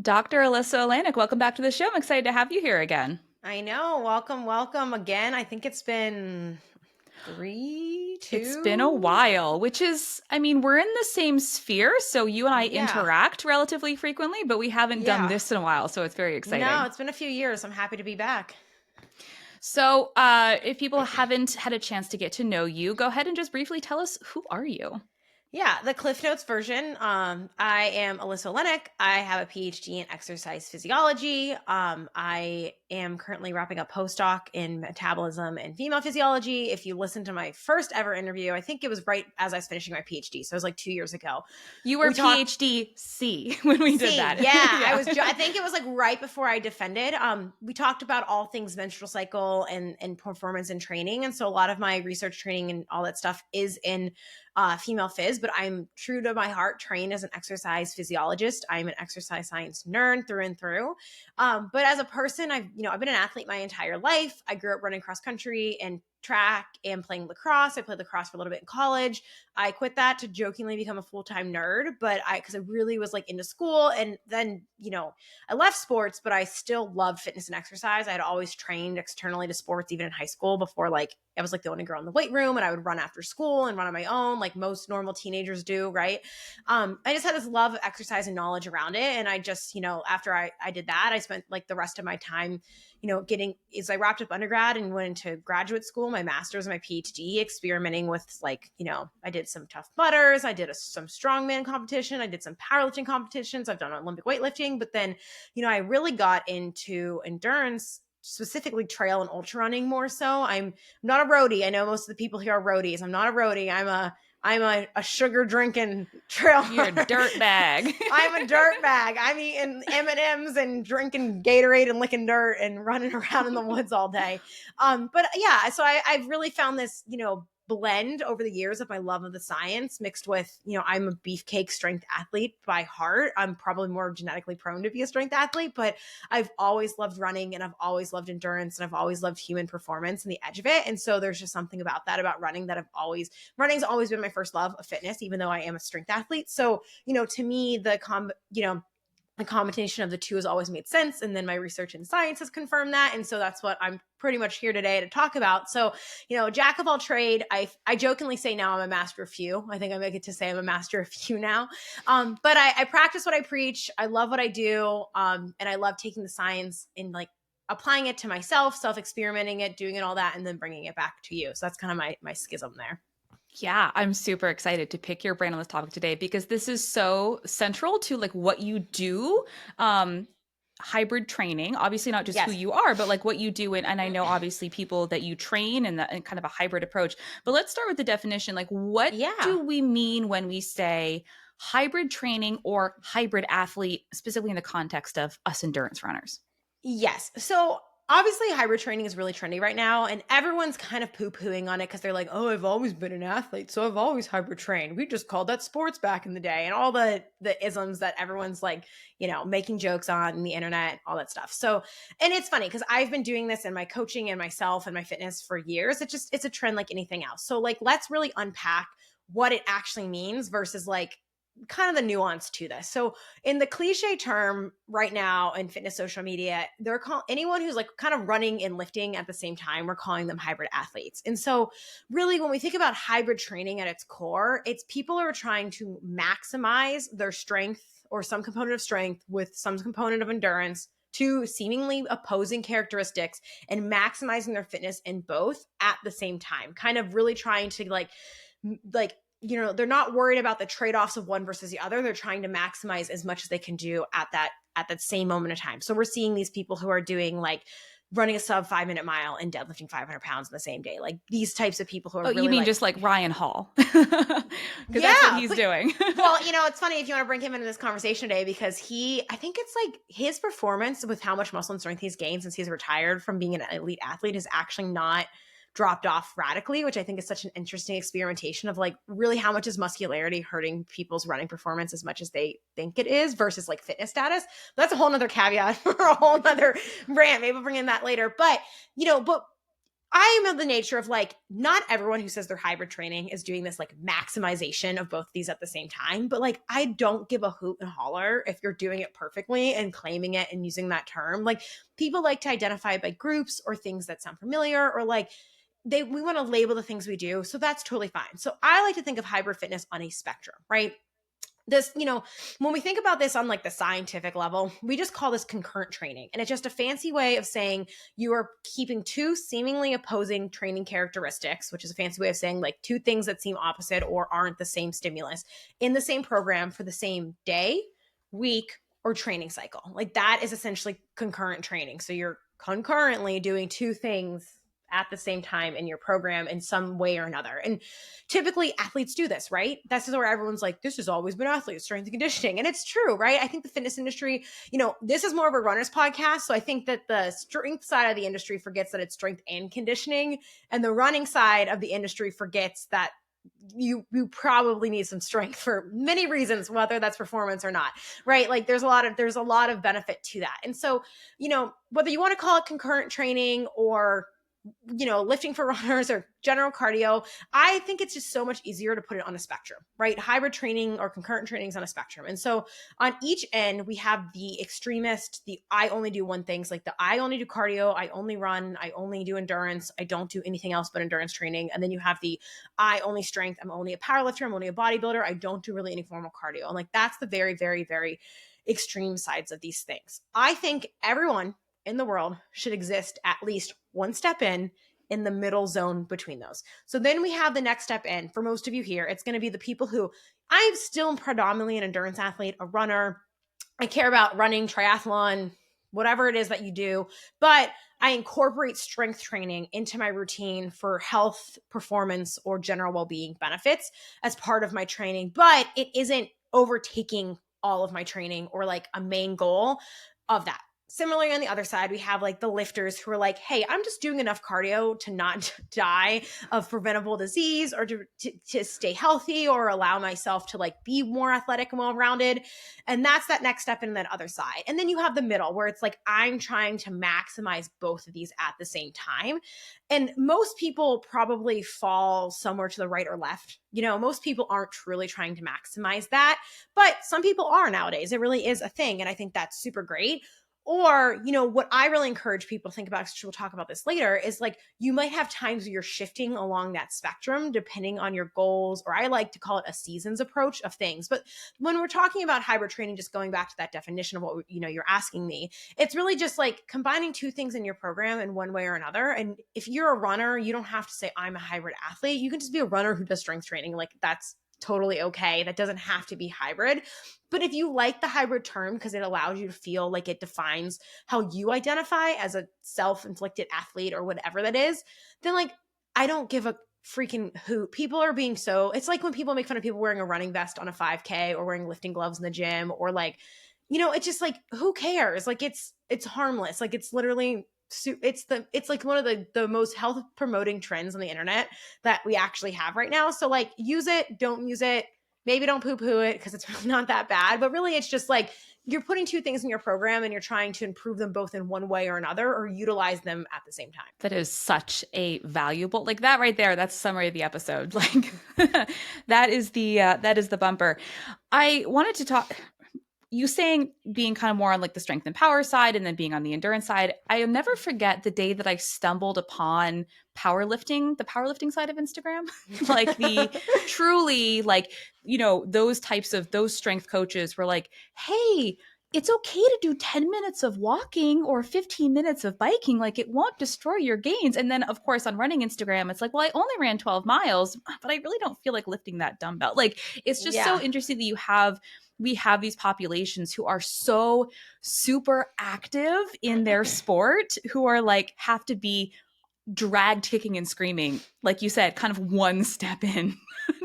Dr. Alyssa Olenick, welcome back to the show. I'm excited to have you here again. I know. Welcome, welcome again. I think it's been three, It's been a two. while, which is, we're in the same sphere, so you and I Yeah, interact relatively frequently, but we haven't done yeah. this in a while, so it's very No, exciting. it's been a few years. I'm happy to be back. So, if people haven't had a chance to get to know you, go ahead and just briefly tell us, who are you? Yeah, the Cliff Notes version. I am Alyssa Olenick. I have a PhD in exercise physiology. I am currently wrapping up postdoc in metabolism and female physiology. If you listen to my first ever interview, I think it was right as I was finishing my PhD, so it was like 2 years ago. You were We talked PhD C when we did C, that. yeah, Yeah. I think it was like right before I defended. We talked about all things menstrual cycle and performance and training, and so a lot of my research training and all that stuff is in female phys. But I'm true to my heart, trained as an exercise physiologist. I'm an exercise science nerd through and through. But as a person, I've been an athlete my entire life. I grew up running cross country and track and playing lacrosse. I played lacrosse for a little bit in college. I quit that to jokingly become a full-time nerd, but because I really was like into school. And then, I left sports, but I still loved fitness and exercise. I had always trained externally to sports, even in high school before, like, I was like the only girl in the weight room and I would run after school and run on my own, like most normal teenagers do. Right. I just had this love of exercise and knowledge around it. And I just, after I did that, I spent like the rest of my time getting is I wrapped up undergrad and went into graduate school, my master's and my PhD, experimenting with like, I did some tough butters, I did some strongman competition, I did some powerlifting competitions, I've done Olympic weightlifting, but then, I really got into endurance, specifically trail and ultra running more so. I'm not a roadie. I know most of the people here are roadies. I'm not a roadie. I'm a sugar drinking trail You're a runner. dirt bag. I'm a dirt bag. I'm eating M&Ms and drinking Gatorade and licking dirt and running around in the woods all day. But yeah, so I've really found this, blend over the years of my love of the science mixed with, I'm a beefcake strength athlete by heart. I'm probably more genetically prone to be a strength athlete, but I've always loved running and I've always loved endurance and I've always loved human performance and the edge of it. And so there's just something about that, about running, that running's always been my first love of fitness, even though I am a strength athlete. So, to me, the combination of the two has always made sense. And then my research in science has confirmed that. And so that's what I'm pretty much here today to talk about. So, jack of all trade, I jokingly say now I'm a master of few. I think I make it to say I'm a master of few now. But I practice what I preach. I love what I do. And I love taking the science and like applying it to myself, self-experimenting it, doing it, all that, and then bringing it back to you. So that's kind of my schism there. Yeah, I'm super excited to pick your brain on this topic today because this is so central to like what you do. Hybrid training, obviously not just who Yes. you are, but like what you do. And I know obviously people that you train and kind of a hybrid approach. But let's start with the definition. Like, what Yeah. do we mean when we say hybrid training or hybrid athlete, specifically in the context of us endurance runners? Yes. So obviously, hybrid training is really trendy right now, and everyone's kind of poo pooing on it because they're like, "Oh, I've always been an athlete, so I've always hybrid trained. We just called that sports back in the day," and all the isms that everyone's like, making jokes on the internet, all that stuff. So, and it's funny because I've been doing this in my coaching and myself and my fitness for years. It's a trend like anything else. So, like, let's really unpack what it actually means versus like kind of the nuance to this. So in the cliche term right now in fitness social media, they're call anyone who's like kind of running and lifting at the same time, we're calling them hybrid athletes. And so really when we think about hybrid training at its core, it's people who are trying to maximize their strength or some component of strength with some component of endurance, two seemingly opposing characteristics, and maximizing their fitness in both at the same time, kind of really trying to like they're not worried about the trade-offs of one versus the other. They're trying to maximize as much as they can do at that same moment of time. So we're seeing these people who are doing like running a sub 5 minute mile and deadlifting 500 pounds in the same day. Like these types of people who are Oh, you really mean like, just like Ryan Hall? Because that's what yeah, he's but doing. well, it's funny if you want to bring him into this conversation today because I think it's like his performance with how much muscle and strength he's gained since he's retired from being an elite athlete is actually not dropped off radically, which I think is such an interesting experimentation of like really how much is muscularity hurting people's running performance as much as they think it is versus like fitness status. But that's a whole nother caveat for a whole nother rant. Maybe we'll bring in that later. But, but I am of the nature of like, not everyone who says they're hybrid training is doing this like maximization of both of these at the same time. But like, I don't give a hoot and holler if you're doing it perfectly and claiming it and using that term. Like, people like to identify by groups or things that sound familiar, or like we want to label the things we do. So that's totally fine. So I like to think of hybrid fitness on a spectrum, right? This, when we think about this on like the scientific level, we just call this concurrent training. And it's just a fancy way of saying you are keeping two seemingly opposing training characteristics, which is a fancy way of saying like two things that seem opposite or aren't the same stimulus in the same program for the same day, week, or training cycle. Like, that is essentially concurrent training. So you're concurrently doing two things at the same time in your program in some way or another. And typically athletes do this, right? This is where everyone's like, this has always been athletes, strength and conditioning. And it's true, right? I think the fitness industry, this is more of a runner's podcast. So I think that the strength side of the industry forgets that it's strength and conditioning. And the running side of the industry forgets that you probably need some strength for many reasons, whether that's performance or not, right? Like, there's a lot of benefit to that. And so, whether you want to call it concurrent training or lifting for runners or general cardio, I think it's just so much easier to put it on a spectrum, right? Hybrid training or concurrent training is on a spectrum. And so on each end, we have the extremist, the I only do one things, like the I only do cardio, I only run, I only do endurance, I don't do anything else but endurance training. And then you have the I only strength, I'm only a powerlifter, I'm only a bodybuilder, I don't do really any formal cardio. And like, that's the very, very, very extreme sides of these things. I think everyone in the world should exist at least one step in the middle zone between those. So then we have the next step in. For most of you here, it's going to be the people who, I'm still predominantly an endurance athlete, a runner. I care about running, triathlon, whatever it is that you do, but I incorporate strength training into my routine for health, performance, or general well-being benefits as part of my training, but it isn't overtaking all of my training or like a main goal of that. Similarly, on the other side, we have like the lifters who are like, hey, I'm just doing enough cardio to not die of preventable disease or to stay healthy or allow myself to like be more athletic and well-rounded. And that's that next step in that other side. And then you have the middle where it's like, I'm trying to maximize both of these at the same time. And most people probably fall somewhere to the right or left. Most people aren't truly trying to maximize that, but some people are nowadays. It really is a thing. And I think that's super great. Or, what I really encourage people to think about, because we'll talk about this later, is like, you might have times where you're shifting along that spectrum depending on your goals, or I like to call it a seasons approach of things. But when we're talking about hybrid training, just going back to that definition of what, you're asking me, it's really just like combining two things in your program in one way or another. And if you're a runner, you don't have to say I'm a hybrid athlete. You can just be a runner who does strength training. Like, that's totally okay. That doesn't have to be hybrid. But if you like the hybrid term because it allows you to feel like it defines how you identify as a self-inflicted athlete or whatever that is, then like, I don't give a freaking hoot. People are being it's like when people make fun of people wearing a running vest on a 5K or wearing lifting gloves in the gym, or like, it's just like, who cares? Like, it's harmless. Like, it's literally it's like one of the most health promoting trends on the internet that we actually have right now. So like, use it, don't use it, maybe don't poo-poo it because it's really not that bad, but really it's just like, you're putting two things in your program and you're trying to improve them both in one way or another, or utilize them at the same time. That is such a valuable, like that right there. That's the summary of the episode. Like that is the bumper. I wanted to talk, you saying being kind of more on like the strength and power side and then being on the endurance side. I'll never forget the day that I stumbled upon powerlifting, the powerlifting side of Instagram, like the truly like, those types of those strength coaches were like, hey, it's okay to do 10 minutes of walking or 15 minutes of biking. Like, it won't destroy your gains. And then of course on running Instagram, it's like, well, I only ran 12 miles, but I really don't feel like lifting that dumbbell. Like, it's just so interesting that we have these populations who are so super active in their sport, who are like, have to be dragged kicking and screaming, like you said, kind of one step in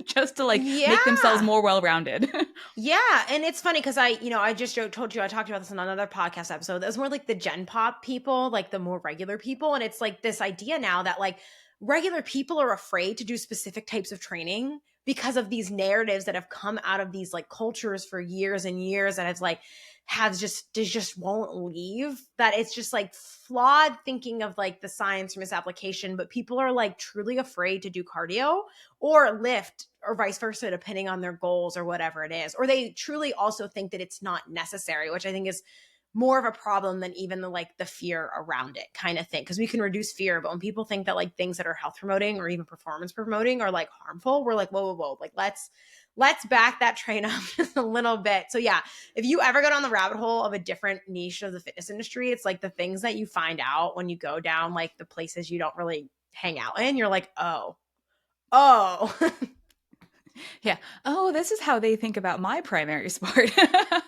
just to like make themselves more well-rounded. Yeah. And it's funny because I just told you, I talked about this in another podcast episode. That was more like the Gen Pop people, like the more regular people. And it's like this idea now that like regular people are afraid to do specific types of training because of these narratives that have come out of these like cultures for years and years. And it's like, has just, they just won't leave, that it's just like flawed thinking of like the science from its application. But people are like truly afraid to do cardio or lift or vice versa, depending on their goals or whatever it is. Or they truly also think that it's not necessary, which I think is more of a problem than even the like the fear around it kind of thing. Because we can reduce fear, but when people think that like things that are health promoting or even performance promoting are like harmful, we're like, whoa, like let's back that train up just a little bit. So yeah, if you ever go down the rabbit hole of a different niche of the fitness industry, it's like the things that you find out when you go down like the places you don't really hang out in, you're like, oh. Yeah. Oh, this is how they think about my primary sport.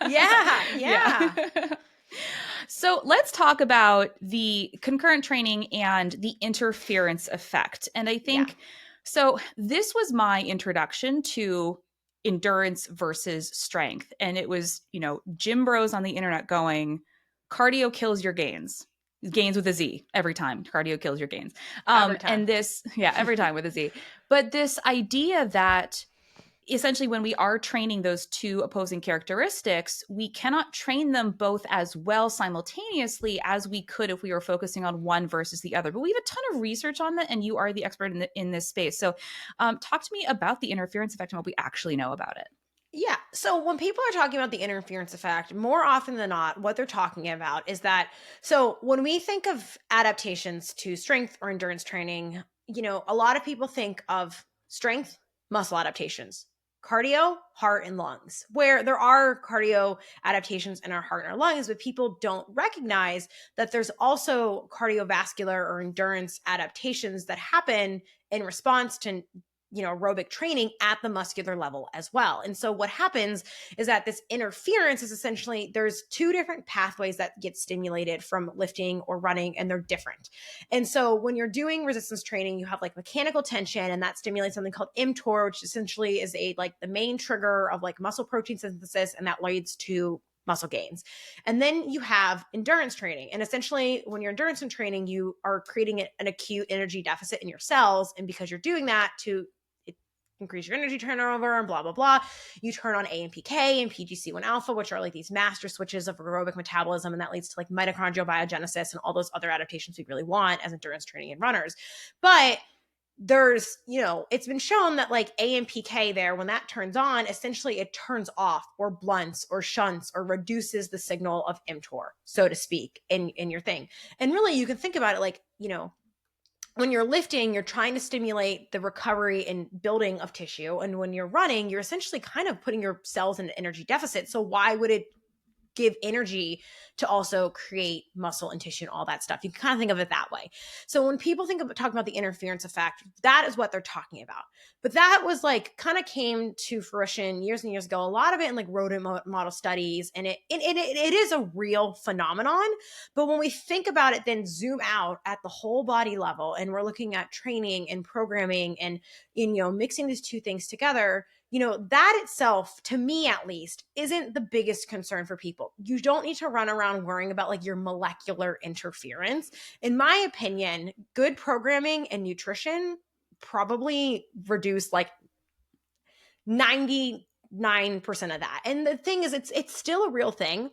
Yeah. Yeah. So let's talk about the concurrent training and the interference effect. And I Yeah. think so. This was my introduction to endurance versus strength. And it was, gym bros on the internet going, cardio kills your gains. Gains with a Z every time. Cardio kills your gains. Every time. And this, yeah, every time with a Z. But this idea that essentially when we are training those two opposing characteristics, we cannot train them both as well simultaneously as we could if we were focusing on one versus the other. But we have a ton of research on that, and you are the expert in this space. So talk to me about the interference effect and what we actually know about it. Yeah. So when people are talking about the interference effect, more often than not, what they're talking about is that, so when we think of adaptations to strength or endurance training, a lot of people think of strength, muscle adaptations, cardio, heart and lungs, where there are cardio adaptations in our heart and our lungs, but people don't recognize that there's also cardiovascular or endurance adaptations that happen in response to aerobic training at the muscular level as well. And so what happens is that this interference is essentially, there's two different pathways that get stimulated from lifting or running, and they're different. And so when you're doing resistance training, you have like mechanical tension, and that stimulates something called mTOR, which essentially is like the main trigger of like muscle protein synthesis, and that leads to muscle gains. And then you have endurance training. And essentially, when you're endurance training, you are creating an acute energy deficit in your cells. And because you're doing that to increase your energy turnover and blah, blah, blah, you turn on AMPK and PGC1 alpha, which are like these master switches of aerobic metabolism. And that leads to like mitochondrial biogenesis and all those other adaptations we really want as endurance training and runners. But there's, it's been shown that like AMPK there, when that turns on, essentially it turns off or blunts or shunts or reduces the signal of mTOR, so to speak, in your thing. And really, you can think about it like, when you're lifting, you're trying to stimulate the recovery and building of tissue. And when you're running, you're essentially kind of putting your cells in an energy deficit. So why would it give energy to also create muscle and tissue and all that stuff? You can kind of think of it that way. So when people talk about the interference effect, that is what they're talking about. But that was like kind of came to fruition years and years ago. A lot of it in like rodent model studies, and it is a real phenomenon. But when we think about it, then zoom out at the whole body level, and we're looking at training and programming and mixing these two things together, that itself, to me at least, isn't the biggest concern for people. You don't need to run around worrying about like your molecular interference. In my opinion, good programming and nutrition probably reduce like 99% of that. And the thing is, it's still a real thing.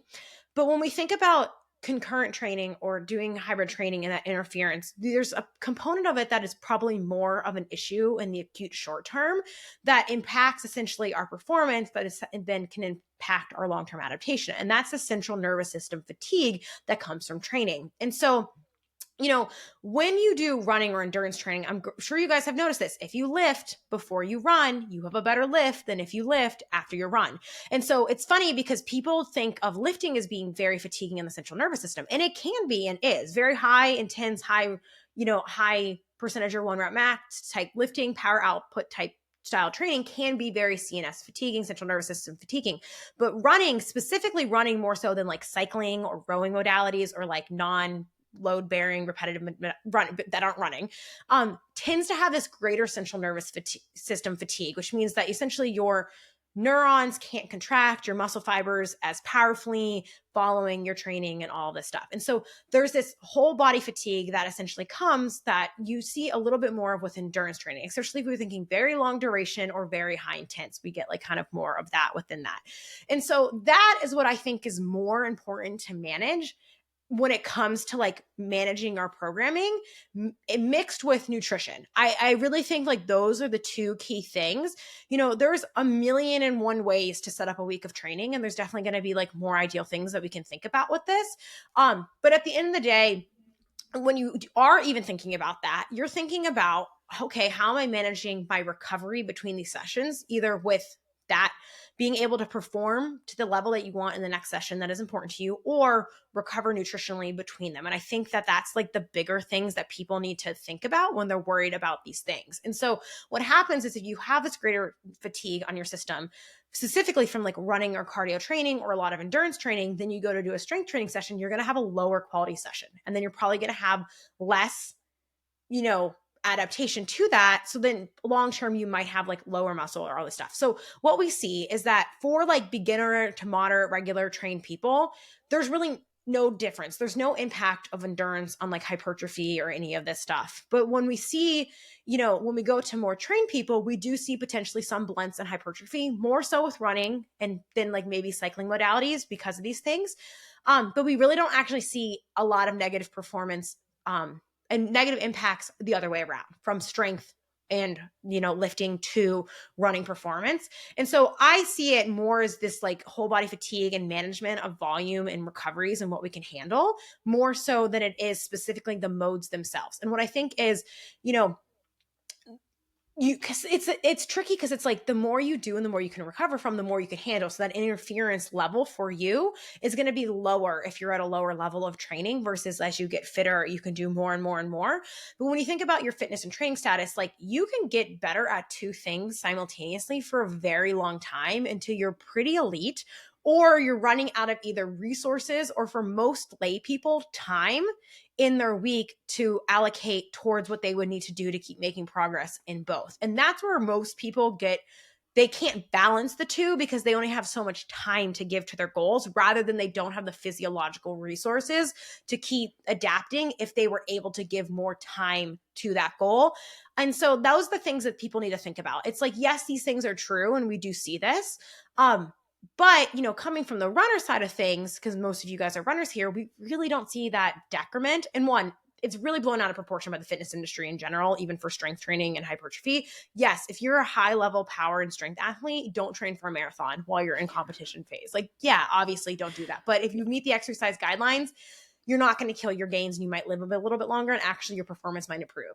But when we think about concurrent training or doing hybrid training and that interference, there's a component of it that is probably more of an issue in the acute short term that impacts essentially our performance, and then can impact our long-term adaptation. And that's the central nervous system fatigue that comes from training. And so when you do running or endurance training, I'm sure you guys have noticed this. If you lift before you run, you have a better lift than if you lift after your run. And so it's funny because people think of lifting as being very fatiguing in the central nervous system. And it can be and is very high, intense, high percentage or 1 rep max type lifting, power output type style training can be very CNS fatiguing, central nervous system fatiguing. But running, specifically running more so than like cycling or rowing modalities or like load bearing repetitive run that aren't running, tends to have this greater central nervous system fatigue, which means that essentially your neurons can't contract your muscle fibers as powerfully following your training and all this stuff. And so there's this whole body fatigue that essentially comes that you see a little bit more of with endurance training, especially if we're thinking very long duration or very high intense. We get like kind of more of that within that. And so that is what I think is more important to manage when it comes to like managing our programming, mixed with nutrition. I really think like those are the two key things. There's a million and one ways to set up a week of training, and there's definitely going to be like more ideal things that we can think about with this. But at the end of the day, when you are even thinking about that, you're thinking about, okay, how am I managing my recovery between these sessions, either with that being able to perform to the level that you want in the next session that is important to you, or recover nutritionally between them. And I think that that's like the bigger things that people need to think about when they're worried about these things. And so what happens is if you have this greater fatigue on your system, specifically from like running or cardio training or a lot of endurance training, then you go to do a strength training session, you're going to have a lower quality session. And then you're probably going to have less, adaptation to that. So then long term, you might have like lower muscle or all this stuff. So what we see is that for like beginner to moderate, regular trained people, there's really no difference. There's no impact of endurance on like hypertrophy or any of this stuff. But when we see, when we go to more trained people, we do see potentially some blunts in hypertrophy, more so with running and then like maybe cycling modalities because of these things. But we really don't actually see a lot of negative performance and negative impacts the other way around, from strength and lifting to running performance. And so I see it more as this like whole body fatigue and management of volume and recoveries and what we can handle, more so than it is specifically the modes themselves. And what I think is, because it's tricky, because it's like the more you do and the more you can recover from, the more you can handle. So that interference level for you is going to be lower if you're at a lower level of training, versus as you get fitter, you can do more and more and more. But when you think about your fitness and training status, like you can get better at two things simultaneously for a very long time until you're pretty elite, or you're running out of either resources or, for most lay people, time in their week to allocate towards what they would need to do to keep making progress in both. And that's where most people they can't balance the two because they only have so much time to give to their goals, rather than they don't have the physiological resources to keep adapting if they were able to give more time to that goal. And so those are the things that people need to think about. It's like, yes, these things are true, and we do see this. But, coming from the runner side of things, because most of you guys are runners here, we really don't see that decrement. And one, it's really blown out of proportion by the fitness industry in general, even for strength training and hypertrophy. Yes, if you're a high level power and strength athlete, don't train for a marathon while you're in competition phase. Like, yeah, obviously don't do that. But if you meet the exercise guidelines, you're not going to kill your gains, and you might live a little bit longer, and actually your performance might improve.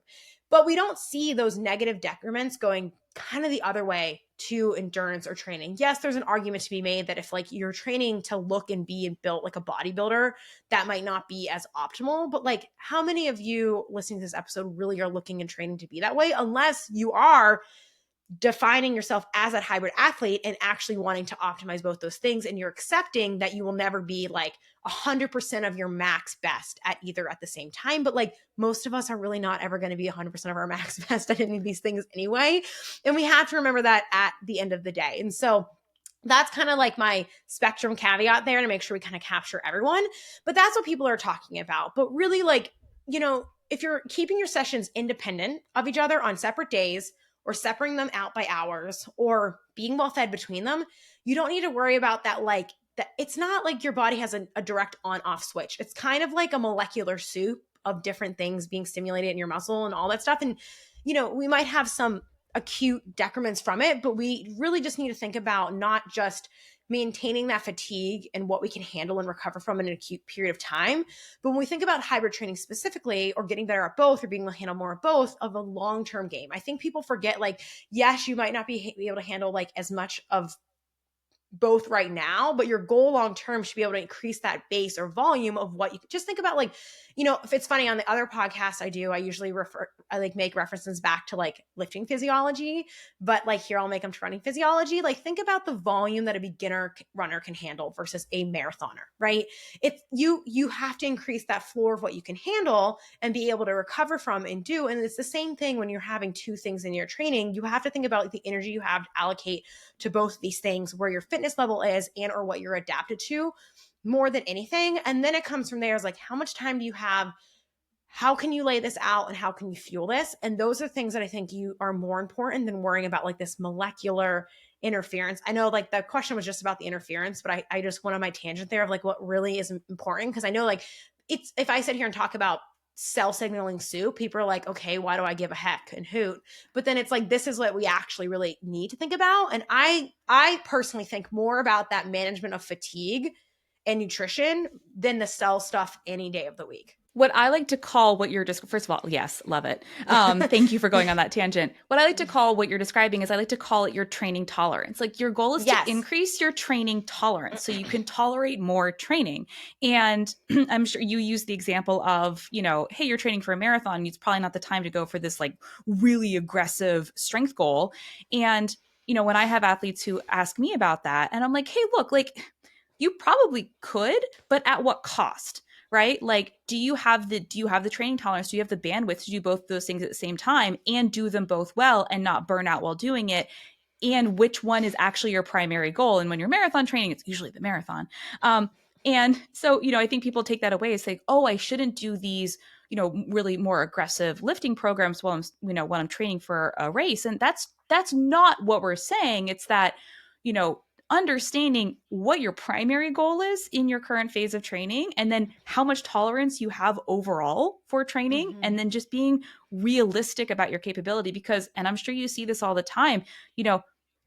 But we don't see those negative decrements going kind of the other way to endurance or training. Yes, there's an argument to be made that if like you're training to look and be built like a bodybuilder, that might not be as optimal. But like, how many of you listening to this episode really are looking and training to be that way, unless you are defining yourself as a hybrid athlete and actually wanting to optimize both those things, and you're accepting that you will never be like 100% of your max best at either at the same time. But like, most of us are really not ever going to be 100% of our max best at any of these things anyway, and we have to remember that at the end of the day. And so that's kind of like my spectrum caveat there to make sure we kind of capture everyone. But that's what people are talking about. But really, like, if you're keeping your sessions independent of each other on separate days, or separating them out by hours, or being well fed between them, you don't need to worry about that. Like, that it's not like your body has a direct on-off switch. It's kind of like a molecular soup of different things being stimulated in your muscle and all that stuff. And, we might have some acute decrements from it, but we really just need to think about not just maintaining that fatigue and what we can handle and recover from in an acute period of time. But when we think about hybrid training specifically, or getting better at both, or being able to handle more of both, of a long-term game, I think people forget, like, yes, you might not be able to handle like as much of both right now, but your goal long term should be able to increase that base or volume of what you just think about. Like, if it's funny, on the other podcasts I do, I usually I like make references back to like lifting physiology, but like here I'll make them to running physiology. Like think about the volume that a beginner runner can handle versus a marathoner, right? It's you have to increase that floor of what you can handle and be able to recover from and do. And it's the same thing when you're having two things in your training. You have to think about like the energy you have to allocate to both of these things, where your fitness level is and or what you're adapted to, more than anything. And then it comes from there is like, how much time do you have? How can you lay this out and how can you fuel this? And those are things that I think you are more important than worrying about like this molecular interference. I know like the question was just about the interference, but I just went on my tangent there of like what really is important. Cause I know like it's, if I sit here and talk about cell signaling soup, people are like, okay, why do I give a heck and hoot? But then it's like, this is what we actually really need to think about. And I personally think more about that management of fatigue and nutrition than the cell stuff any day of the week. What I like to call what you're just, first of all, yes, love it. Thank you for going on that tangent. What I like to call what you're describing is I like to call it your training tolerance. Like your goal is to increase your training tolerance so you can tolerate more training. And I'm sure you use the example of, hey, you're training for a marathon. It's probably not the time to go for this like really aggressive strength goal. And, when I have athletes who ask me about that, and I'm like, hey, look, like you probably could, but at what cost? Right? Like, do you have the training tolerance? Do you have the bandwidth to do both those things at the same time and do them both well and not burn out while doing it? And which one is actually your primary goal? And when you're marathon training, it's usually the marathon. And so, I think people take that away and say, oh, I shouldn't do these, really more aggressive lifting programs while I'm, when I'm training for a race. And that's not what we're saying. It's that, understanding what your primary goal is in your current phase of training and then how much tolerance you have overall for training, and then just being realistic about your capability. Because, and I'm sure you see this all the time,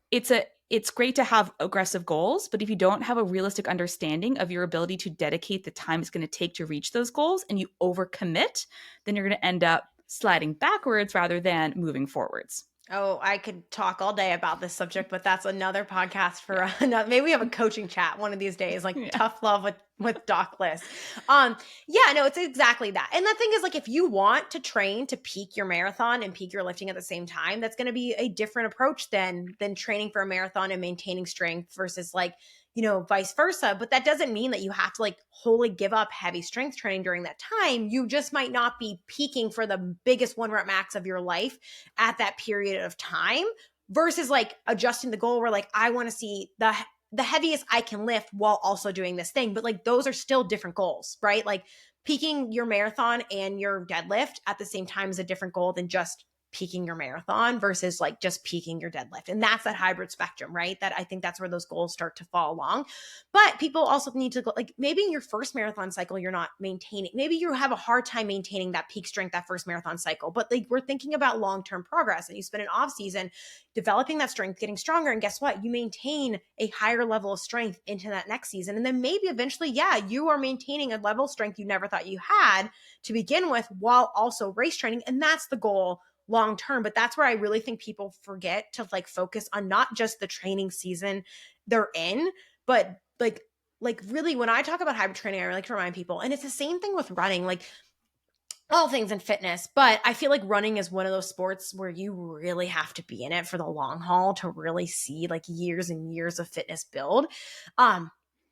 it's great to have aggressive goals, but if you don't have a realistic understanding of your ability to dedicate the time it's going to take to reach those goals and you overcommit, then you're going to end up sliding backwards rather than moving forwards. Oh, I could talk all day about this subject, but that's another podcast for another. Maybe we have a coaching chat one of these days, like tough love with Doc Liz. Yeah, no, it's exactly that. And the thing is, like, if you want to train to peak your marathon and peak your lifting at the same time, that's going to be a different approach than training for a marathon and maintaining strength versus like, vice versa. But that doesn't mean that you have to like wholly give up heavy strength training during that time. You just might not be peaking for the biggest 1 rep max of your life at that period of time versus like adjusting the goal where like, I want to see the heaviest I can lift while also doing this thing. But like, those are still different goals, right? Like peaking your marathon and your deadlift at the same time is a different goal than just peaking your marathon versus like just peaking your deadlift. And that's that hybrid spectrum, right? That I think that's where those goals start to fall along. But people also need to go, like maybe in your first marathon cycle, you're not maintaining, maybe you have a hard time maintaining that peak strength, that first marathon cycle, but like we're thinking about long-term progress and you spend an off season developing that strength, getting stronger. And guess what? You maintain a higher level of strength into that next season. And then maybe eventually, you are maintaining a level of strength you never thought you had to begin with while also race training. And that's the goal long term. But that's where I really think people forget to like focus on not just the training season they're in, but like really when I talk about hybrid training, I like to remind people, and it's the same thing with running, like all things in fitness, but I feel like running is one of those sports where you really have to be in it for the long haul to really see like years and years of fitness build.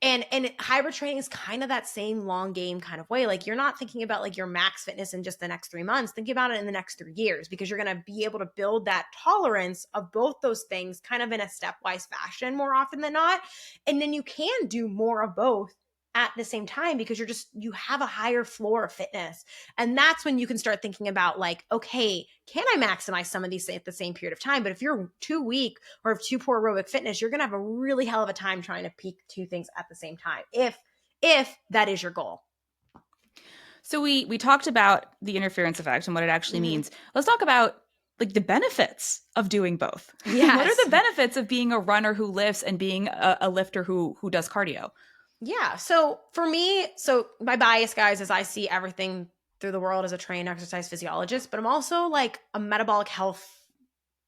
And hybrid training is kind of that same long game kind of way. Like you're not thinking about like your max fitness in just the next 3 months. Think about it in the next 3 years, because you're going to be able to build that tolerance of both those things kind of in a stepwise fashion more often than not. And then you can do more of both at the same time because you have a higher floor of fitness. And that's when you can start thinking about like, okay, can I maximize some of these at the same period of time? But if you're too weak or have too poor aerobic fitness, you're going to have a really hell of a time trying to peak two things at the same time. If that is your goal. So we talked about the interference effect and what it actually means. Let's talk about like the benefits of doing both. Yes. What are the benefits of being a runner who lifts and being a lifter who does cardio? Yeah. So for me, my bias, guys, is I see everything through the world as a trained exercise physiologist, but I'm also like a metabolic health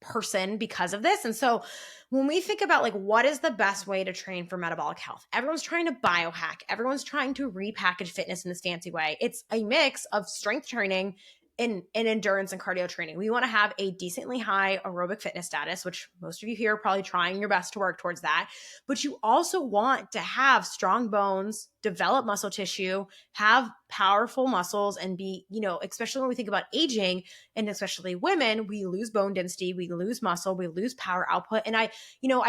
person because of this. And so when we think about like what is the best way to train for metabolic health, everyone's trying to biohack, everyone's trying to repackage fitness in this fancy way. It's a mix of strength training and endurance and cardio training. We want to have a decently high aerobic fitness status, which most of you here are probably trying your best to work towards that. But you also want to have strong bones, develop muscle tissue, have powerful muscles, and be, especially when we think about aging, and especially women, we lose bone density, we lose muscle, we lose power output. And I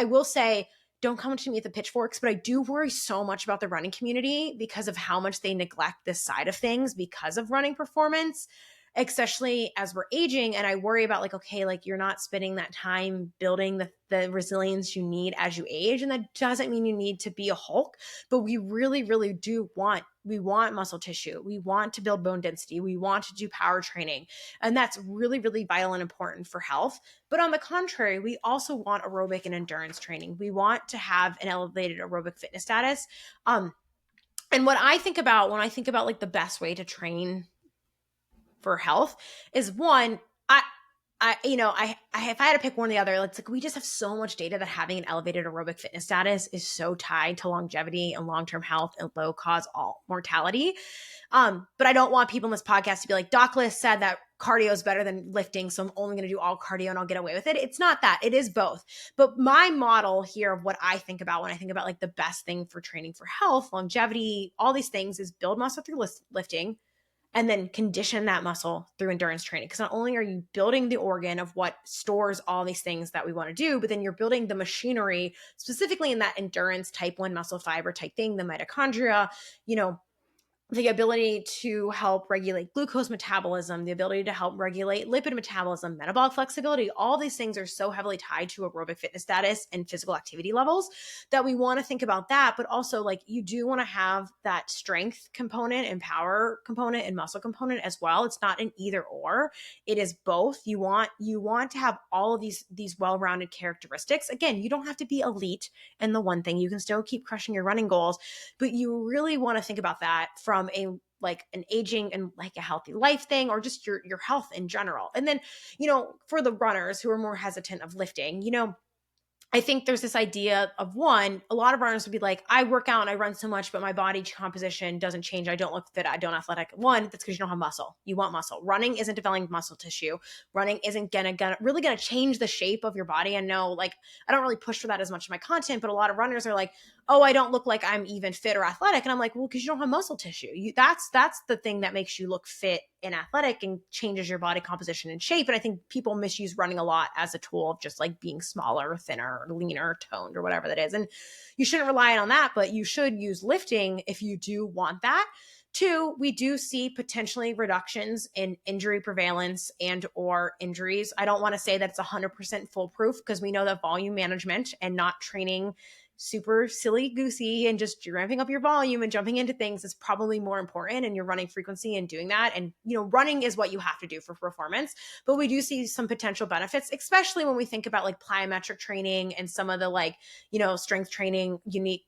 will say, don't come to me with the pitchforks, but I do worry so much about the running community because of how much they neglect this side of things because of running performance, especially as we're aging. And I worry about like, okay, like you're not spending that time building the resilience you need as you age. And that doesn't mean you need to be a Hulk, but we really, really do we want muscle tissue. We want to build bone density. We want to do power training. And that's really, really vital and important for health. But on the contrary, we also want aerobic and endurance training. We want to have an elevated aerobic fitness status. And what I think about when I think about like the best way to train for health is one, if I had to pick one or the other, it's like we just have so much data that having an elevated aerobic fitness status is so tied to longevity and long-term health and low cause all mortality. But I don't want people in this podcast to be like, Doc Liz said that cardio is better than lifting, so I'm only going to do all cardio and I'll get away with it. It's not that. It is both. But my model here of what I think about when I think about like the best thing for training for health, longevity, all these things is build muscle through lifting, and then condition that muscle through endurance training. Because not only are you building the organ of what stores all these things that we want to do, but then you're building the machinery specifically in that endurance type 1 muscle fiber type thing, the mitochondria, the ability to help regulate glucose metabolism, the ability to help regulate lipid metabolism, metabolic flexibility. All these things are so heavily tied to aerobic fitness status and physical activity levels that we want to think about that. But also like you do want to have that strength component and power component and muscle component as well. It's not an either or. It is both. You want to have all of these well-rounded characteristics. Again, you don't have to be elite in the one thing. You can still keep crushing your running goals, but you really want to think about that from an aging and like a healthy life thing, or just your health in general. And then, for the runners who are more hesitant of lifting, I think there's this idea of one, a lot of runners would be like, I work out and I run so much, but my body composition doesn't change. I don't look fit. I don't athletic. One, that's because you don't have muscle. You want muscle. Running isn't developing muscle tissue. Running isn't really gonna change the shape of your body. And no, like I don't really push for that as much in my content, but a lot of runners are like, oh, I don't look like I'm even fit or athletic. And I'm like, well, because you don't have muscle tissue. That's the thing that makes you look fit and athletic and changes your body composition and shape. And I think people misuse running a lot as a tool of just like being smaller, thinner, or leaner, toned, or whatever that is. And you shouldn't rely on that, but you should use lifting if you do want that. Two, we do see potentially reductions in injury prevalence and or injuries. I don't want to say that it's 100% foolproof because we know that volume management and not training super silly goosey and just ramping up your volume and jumping into things is probably more important, and your running frequency and doing that. And, running is what you have to do for performance, but we do see some potential benefits, especially when we think about like plyometric training and some of the like, strength training unique,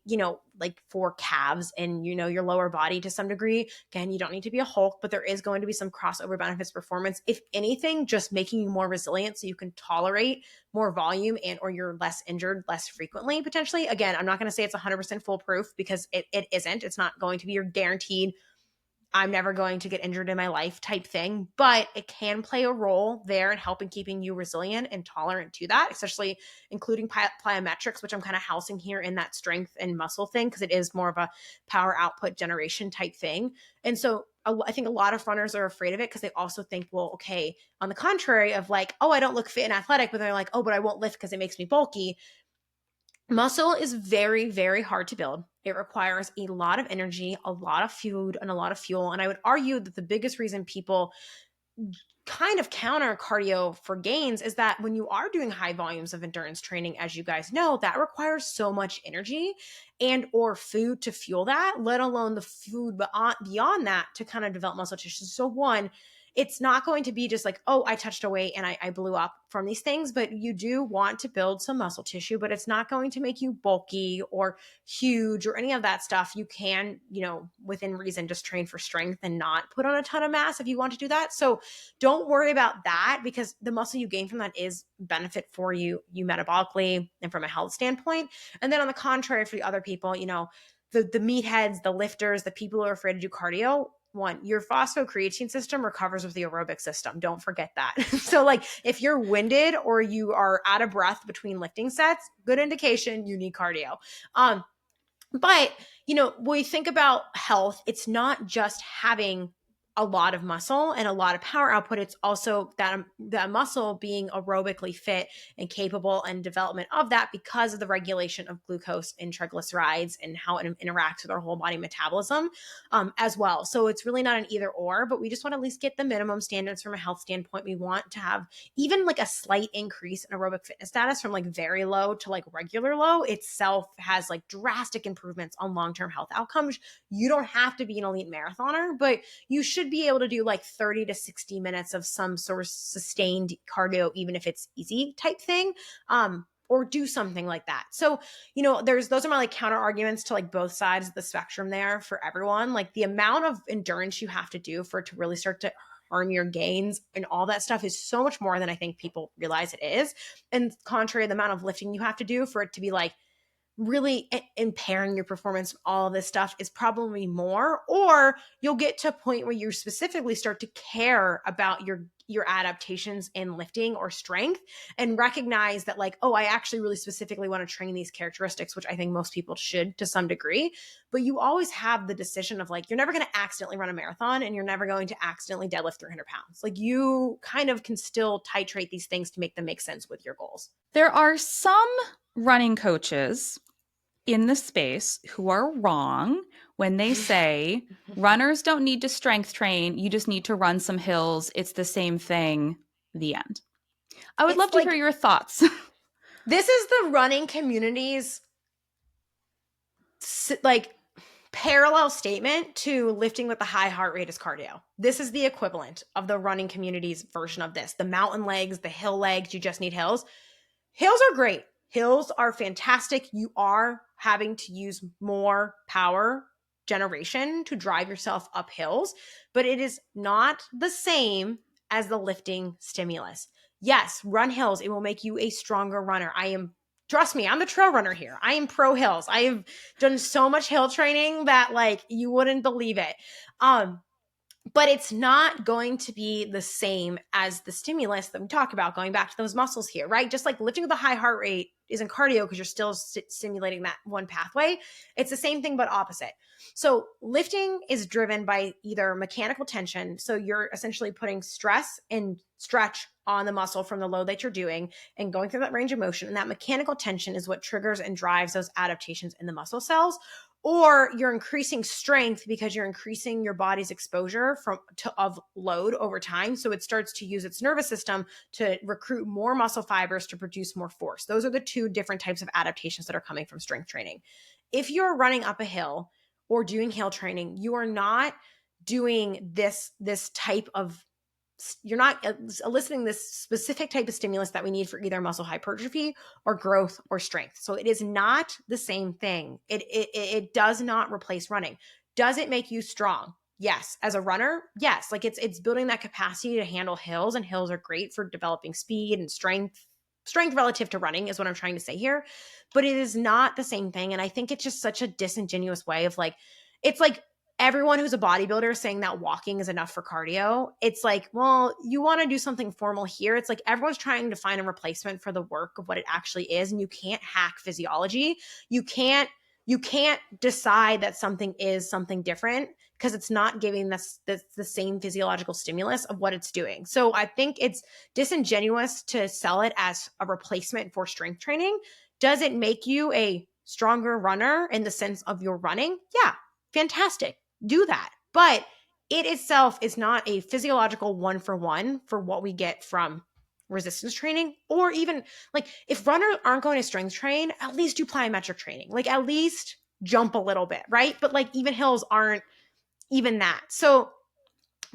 like for calves and, your lower body to some degree. Again, you don't need to be a Hulk, but there is going to be some crossover benefits performance. If anything, just making you more resilient so you can tolerate more volume and or you're less injured less frequently potentially. Again, I'm not going to say it's 100% foolproof because it isn't. It's not going to be your guaranteed I'm never going to get injured in my life type thing, but it can play a role there in helping keeping you resilient and tolerant to that, especially including plyometrics, which I'm kind of housing here in that strength and muscle thing because it is more of a power output generation type thing. And so I think a lot of runners are afraid of it because they also think, well, okay, on the contrary of like, oh, I don't look fit and athletic, but they're like, oh, but I won't lift because it makes me bulky. Muscle is very, very hard to build. It requires a lot of energy, a lot of food, and a lot of fuel. And I would argue that the biggest reason people kind of counter cardio for gains is that when you are doing high volumes of endurance training, as you guys know, that requires so much energy and or food to fuel that, let alone the food beyond that to kind of develop muscle tissue. So one, it's not going to be just like, oh, I touched a weight and I blew up from these things, but you do want to build some muscle tissue, but it's not going to make you bulky or huge or any of that stuff. You can, within reason, just train for strength and not put on a ton of mass if you want to do that. So don't worry about that, because the muscle you gain from that is benefit for you metabolically and from a health standpoint. And then on the contrary, for the other people, the meatheads, the lifters, the people who are afraid to do cardio, one, your phosphocreatine system recovers with the aerobic system. Don't forget that. So like if you're winded or you are out of breath between lifting sets, good indication you need cardio. But when we think about health, it's not just having a lot of muscle and a lot of power output. It's also that muscle being aerobically fit and capable, and development of that because of the regulation of glucose and triglycerides and how it interacts with our whole body metabolism as well. So it's really not an either or, but we just want to at least get the minimum standards from a health standpoint. We want to have even like a slight increase in aerobic fitness status from like very low to like regular low itself has like drastic improvements on long-term health outcomes. You don't have to be an elite marathoner, but you should be able to do like 30 to 60 minutes of some sort of sustained cardio, even if it's easy type thing, or do something like that. So, those are my like counter arguments to like both sides of the spectrum there for everyone. Like the amount of endurance you have to do for it to really start to harm your gains and all that stuff is so much more than I think people realize it is. And contrary, the amount of lifting you have to do for it to be like really impairing your performance, all of this stuff is probably more, or you'll get to a point where you specifically start to care about your adaptations in lifting or strength and recognize that like, oh, I actually really specifically want to train these characteristics, which I think most people should to some degree. But you always have the decision of like, you're never going to accidentally run a marathon and you're never going to accidentally deadlift 300 pounds. Like you kind of can still titrate these things to make them make sense with your goals. There are some running coaches in the space who are wrong when they say runners don't need to strength train. You just need to run some hills. It's the same thing. The end. I would love to hear your thoughts. This is the running community's like parallel statement to lifting with a high heart rate is cardio. This is the equivalent of the running community's version of this. The mountain legs, the hill legs, you just need hills. Hills are great. Hills are fantastic. You are having to use more power generation to drive yourself up hills, but it is not the same as the lifting stimulus. Yes, run hills. It will make you a stronger runner. Trust me, I'm the trail runner here. I am pro hills. I have done so much hill training that like you wouldn't believe it. But it's not going to be the same as the stimulus that we talk about, going back to those muscles here, right? Just like lifting with a high heart rate isn't cardio because you're still stimulating that one pathway. It's the same thing, but opposite. So lifting is driven by either mechanical tension. So you're essentially putting stress and stretch on the muscle from the load that you're doing and going through that range of motion. And that mechanical tension is what triggers and drives those adaptations in the muscle cells. Or you're increasing strength because you're increasing your body's exposure of load over time. So it starts to use its nervous system to recruit more muscle fibers to produce more force. Those are the two different types of adaptations that are coming from strength training. If you're running up a hill or doing hill training, you are not doing this type of, you're not eliciting this specific type of stimulus that we need for either muscle hypertrophy or growth or strength. So it is not the same thing. It does not replace running. Does it make you strong? Yes. As a runner, yes. Like it's building that capacity to handle hills, and hills are great for developing speed and strength relative to running is what I'm trying to say here. But it is not the same thing. And I think it's just such a disingenuous way of like, it's like everyone who's a bodybuilder saying that walking is enough for cardio. It's like, well, you want to do something formal here. It's like everyone's trying to find a replacement for the work of what it actually is. And you can't hack physiology. You can't decide that something is something different because it's not giving this the same physiological stimulus of what it's doing. So I think it's disingenuous to sell it as a replacement for strength training. Does it make you a stronger runner in the sense of your running? Yeah, fantastic. Do that. But it itself is not a physiological one-for-one for what we get from resistance training, or even like if runners aren't going to strength train, at least do plyometric training. Like at least jump a little bit, right? But like even hills aren't even that. So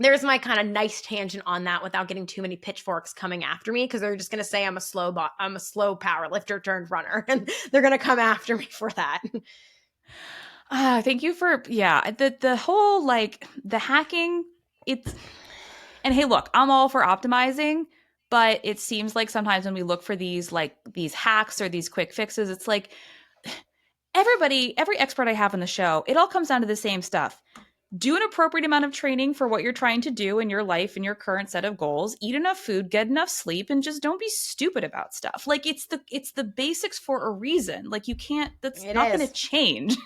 there's my kind of nice tangent on that without getting too many pitchforks coming after me, because they're just going to say I'm a slow power lifter turned runner, and they're going to come after me for that. Thank you for the whole like the hacking. It's and hey, look, I'm all for optimizing, but it seems like sometimes when we look for these hacks or these quick fixes, it's like every expert I have on the show, it all comes down to the same stuff. Do an appropriate amount of training for what you're trying to do in your life and your current set of goals. Eat enough food, get enough sleep, and just don't be stupid about stuff. Like it's the basics for a reason. Like you can't that's It not going to is. change.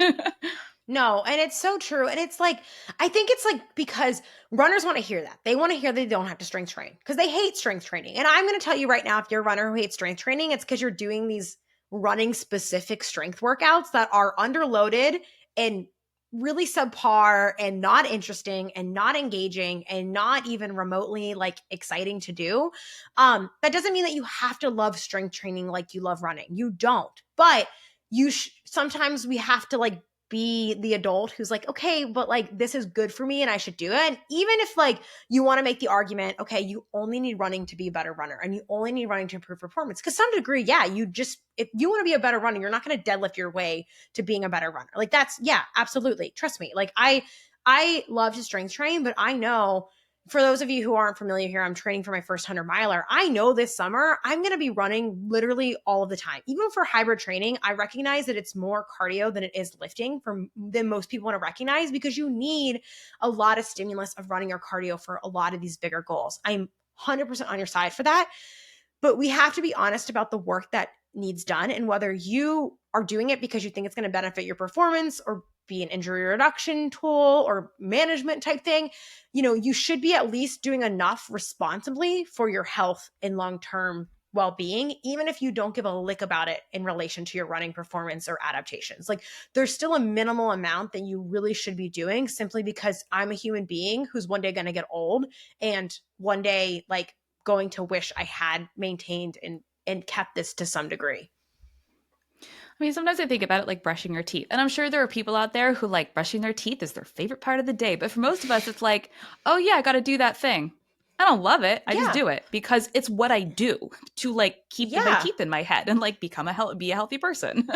No, and it's so true. And it's like, I think it's like because runners want to hear that. They want to hear they don't have to strength train because they hate strength training. And I'm going to tell you right now, if you're a runner who hates strength training, it's because you're doing these running specific strength workouts that are underloaded and really subpar and not interesting and not engaging and not even remotely like exciting to do. That doesn't mean that you have to love strength training like you love running. You don't. But sometimes we have to like be the adult who's like, okay, but like this is good for me and I should do it. And even if like you want to make the argument, okay, you only need running to be a better runner and you only need running to improve performance. Because some degree, yeah, if you want to be a better runner, you're not going to deadlift your way to being a better runner. Like that's, yeah, absolutely. Trust me. Like I love to strength train, but I know for those of you who aren't familiar here, I'm training for my first 100 miler. I know this summer I'm going to be running literally all of the time. Even for hybrid training, I recognize that it's more cardio than it is lifting than most people want to recognize, because you need a lot of stimulus of running your cardio for a lot of these bigger goals. I'm 100% on your side for that. But we have to be honest about the work that needs done and whether you are doing it because you think it's going to benefit your performance or be an injury reduction tool or management type thing. You should be at least doing enough responsibly for your health and long-term well-being, even if you don't give a lick about it in relation to your running performance or adaptations. Like there's still a minimal amount that you really should be doing, simply because I'm a human being who's one day going to get old and one day like going to wish I had maintained and kept this to some degree. I mean, sometimes I think about it like brushing your teeth. And I'm sure there are people out there who like brushing their teeth is their favorite part of the day. But for most of us, it's like, oh, yeah, I got to do that thing. I don't love it. I just Yeah. do it because it's what I do to like keep my Yeah. teeth in my head and like be a healthy person.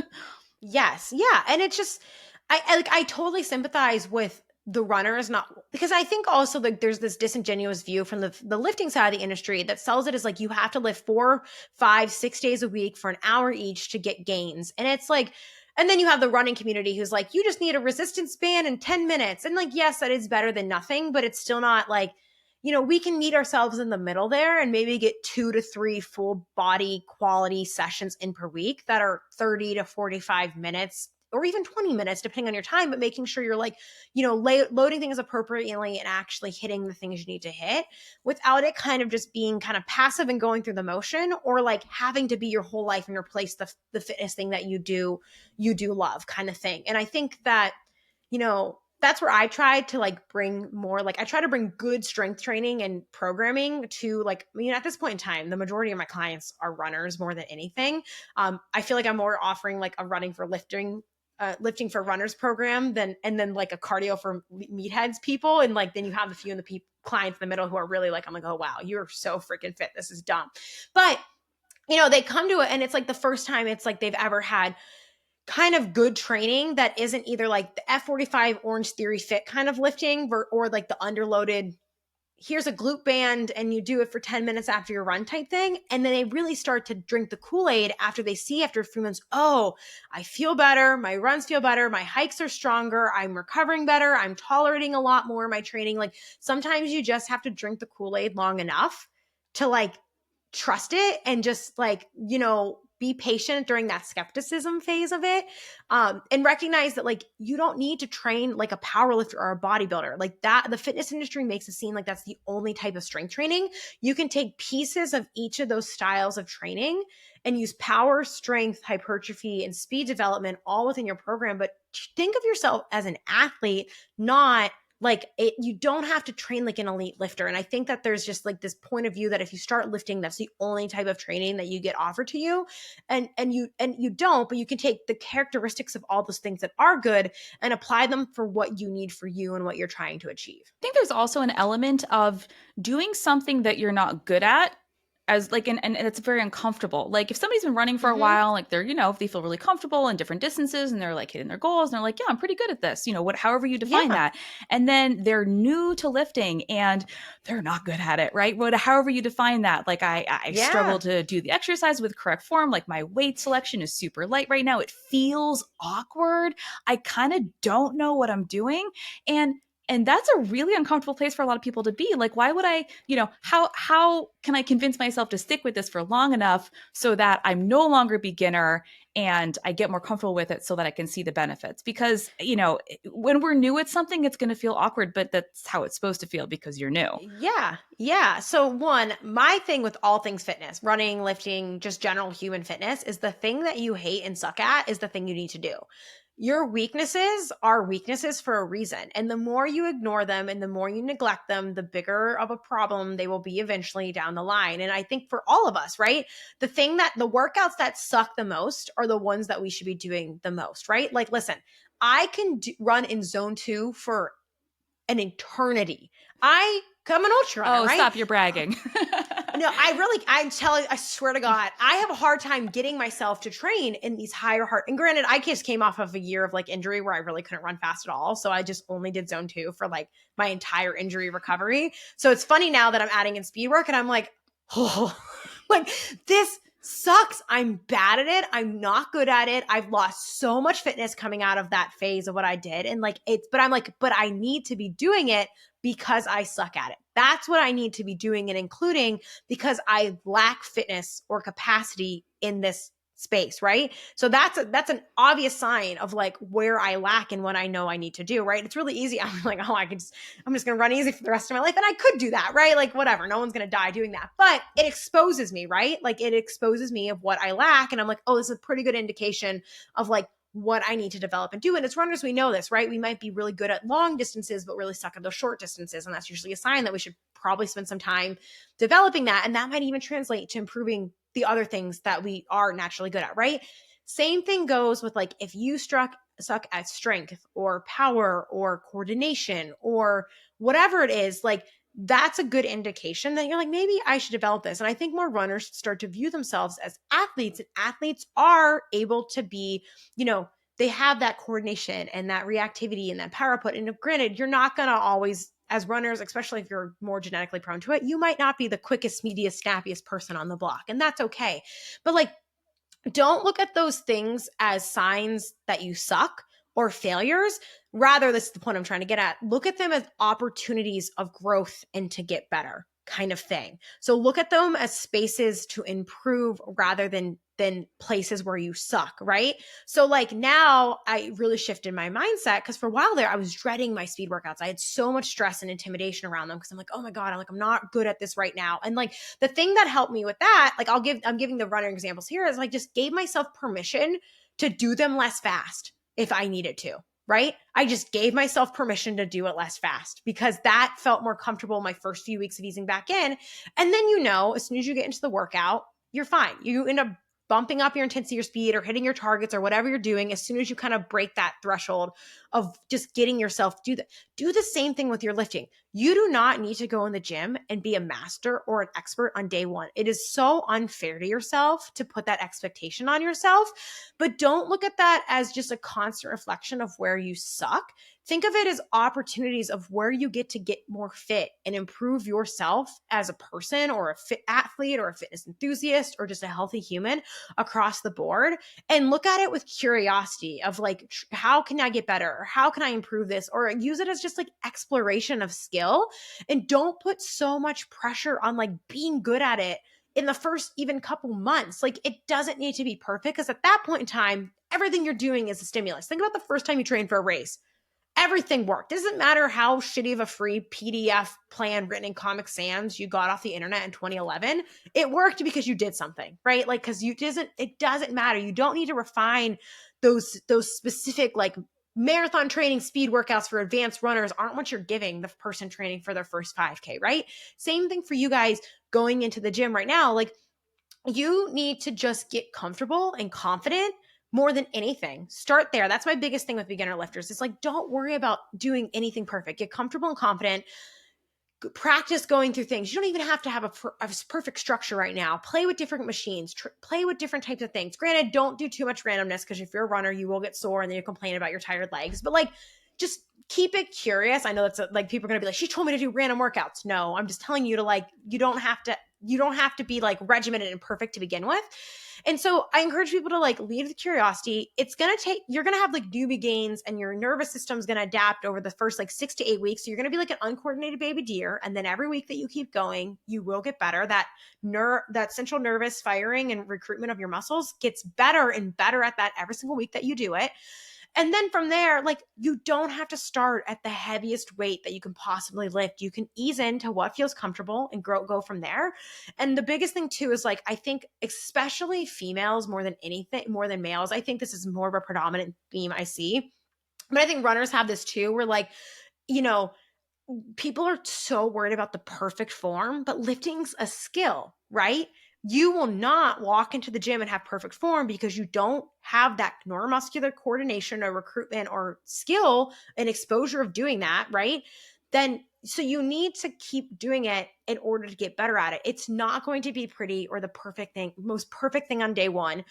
Yes. Yeah. And it's just, I totally sympathize with the runners, not because I think also like there's this disingenuous view from the lifting side of the industry that sells it as like you have to lift 4, 5, 6 days a week for an hour each to get gains. And it's like, and then you have the running community who's like, you just need a resistance band in 10 minutes. And like, yes, that is better than nothing, but it's still not like, we can meet ourselves in the middle there and maybe get 2 to 3 full body quality sessions in per week that are 30 to 45 minutes or even 20 minutes, depending on your time, but making sure you're like, loading things appropriately and actually hitting the things you need to hit without it kind of just being kind of passive and going through the motion, or like having to be your whole life and replace the fitness thing that you do love kind of thing. And I think that, that's where I try to like bring more, like I try to bring good strength training and programming to like, at this point in time, the majority of my clients are runners more than anything. I feel like I'm more offering like a running for lifting for runners program and then like a cardio for meatheads people. And like, then you have a few in the clients in the middle who are really like, I'm like, oh, wow, you're so freaking fit. This is dumb. But, they come to it and it's like the first time it's like they've ever had kind of good training that isn't either like the F45 Orange Theory Fit kind of lifting or like the underloaded, here's a glute band and you do it for 10 minutes after your run type thing. And then they really start to drink the Kool-Aid after they see after a few months, oh, I feel better. My runs feel better. My hikes are stronger. I'm recovering better. I'm tolerating a lot more of my training. Like sometimes you just have to drink the Kool-Aid long enough to like trust it and just like, be patient during that skepticism phase of it. And recognize that like, you don't need to train like a power lifter or a bodybuilder like that. The fitness industry makes it seem like that's the only type of strength training. You can take pieces of each of those styles of training and use power, strength, hypertrophy, and speed development all within your program. But think of yourself as an athlete, not like it, you don't have to train like an elite lifter. And I think that there's just like this point of view that if you start lifting, that's the only type of training that you get offered to you. And you don't, but you can take the characteristics of all those things that are good and apply them for what you need for you and what you're trying to achieve. I think there's also an element of doing something that you're not good at as like and it's very uncomfortable. Like if somebody's been running for a Mm-hmm. while, like they're, if they feel really comfortable in different distances and they're like hitting their goals and they're like, yeah, I'm pretty good at this, however you define Yeah. that. And then they're new to lifting and they're not good at it, right? However you define that. Like I struggle Yeah. to do the exercise with correct form. Like my weight selection is super light right now. It feels awkward. I kind of don't know what I'm doing. And that's a really uncomfortable place for a lot of people to be. Like, why would I, how can I convince myself to stick with this for long enough so that I'm no longer a beginner and I get more comfortable with it so that I can see the benefits? Because, when we're new at something, it's going to feel awkward, but that's how it's supposed to feel because you're new. Yeah. Yeah. So, one, my thing with all things fitness, running, lifting, just general human fitness, is the thing that you hate and suck at is the thing you need to do. Your weaknesses are weaknesses for a reason. And the more you ignore them and the more you neglect them, the bigger of a problem they will be eventually down the line. And I think for all of us, right? The workouts that suck the most are the ones that we should be doing the most, right? Like, listen, I can run in zone 2 for an eternity. I'm an ultra runner, Oh, right? stop, you're bragging. No, I swear to God, I have a hard time getting myself to train in these higher heart. And granted, I just came off of a year of like injury where I really couldn't run fast at all. So I just only did zone 2 for like my entire injury recovery. So it's funny now that I'm adding in speed work and I'm like, oh, like this sucks. I'm bad at it. I'm not good at it. I've lost so much fitness coming out of that phase of what I did. And but I need to be doing it because I suck at it. That's what I need to be doing and including because I lack fitness or capacity in this space, right? So that's an obvious sign of like where I lack and what I know I need to do, right? It's really easy. I'm like, oh, I'm just going to run easy for the rest of my life. And I could do that, right? Like whatever, no one's going to die doing that, but it exposes me, right? Like it exposes me of what I lack. And I'm like, oh, this is a pretty good indication of like what I need to develop and do. And as runners, we know this, right? We might be really good at long distances, but really suck at those short distances. And that's usually a sign that we should probably spend some time developing that. And that might even translate to improving the other things that we are naturally good at, right? Same thing goes with like if you suck at strength or power or coordination or whatever it is, like that's a good indication that you're like, maybe I should develop this. And I think more runners start to view themselves as athletes, and athletes are able to be, they have that coordination and that reactivity and that power output. And granted, you're not going to always, as runners, especially if you're more genetically prone to it, you might not be the quickest, speediest, snappiest person on the block. And that's okay. But like, don't look at those things as signs that you suck or failures. Rather, this is the point I'm trying to get at. Look at them as opportunities of growth and to get better kind of thing. So look at them as spaces to improve rather than places where you suck, right? So like now I really shifted my mindset because for a while there I was dreading my speed workouts. I had so much stress and intimidation around them because I'm like, oh my God, I'm not good at this right now. And like the thing that helped me with that, like I'm giving the runner examples here, is like just gave myself permission to do them less fast if I needed to. Right? I just gave myself permission to do it less fast because that felt more comfortable my first few weeks of easing back in. And then, as soon as you get into the workout, you're fine. You end up bumping up your intensity or speed or hitting your targets or whatever you're doing as soon as you kind of break that threshold of just getting yourself do the same thing with your lifting. You do not need to go in the gym and be a master or an expert on day one. It is so unfair to yourself to put that expectation on yourself, but don't look at that as just a constant reflection of where you suck. Think of it as opportunities of where you get to get more fit and improve yourself as a person or a fit athlete or a fitness enthusiast or just a healthy human across the board, and look at it with curiosity of like, how can I get better? Or how can I improve this? Or use it as just like exploration of skill, and don't put so much pressure on like being good at it in the first even couple months. Like it doesn't need to be perfect because at that point in time, everything you're doing is a stimulus. Think about the first time you trained for a race. Everything worked. Doesn't matter how shitty of a free PDF plan written in Comic Sans you got off the internet in 2011. It worked because you did something, right? Like, because it doesn't matter. You don't need to refine those specific like marathon training, speed workouts for advanced runners aren't what you're giving the person training for their first 5K, right? Same thing for you guys going into the gym right now. Like, you need to just get comfortable and confident more than anything. Start there. That's my biggest thing with beginner lifters. It's like, don't worry about doing anything perfect. Get comfortable and confident. Practice going through things. You don't even have to have a perfect structure right now. Play with different machines, play with different types of things. Granted, don't do too much randomness, because if you're a runner, you will get sore and then you complain about your tired legs. But like, just keep it curious. I know that's like, people are going to be like, she told me to do random workouts. No, I'm just telling you to like, you don't have to be like regimented and perfect to begin with. And so I encourage people to like lead with curiosity. You're going to have like newbie gains, and your nervous system is going to adapt over the first like 6 to 8 weeks. So you're going to be like an uncoordinated baby deer. And then every week that you keep going, you will get better. That central nervous firing and recruitment of your muscles gets better and better at that every single week that you do it. And then from there, like, you don't have to start at the heaviest weight that you can possibly lift. You can ease into what feels comfortable and go from there. And the biggest thing too is like, I think especially females more than males, I think this is more of a predominant theme I see. But I think runners have this too, where like, you know, people are so worried about the perfect form, but lifting's a skill, right? You will not walk into the gym and have perfect form because you don't have that neuromuscular coordination or recruitment or skill and exposure of doing that, right? So you need to keep doing it in order to get better at it. It's not going to be pretty or the most perfect thing on day one.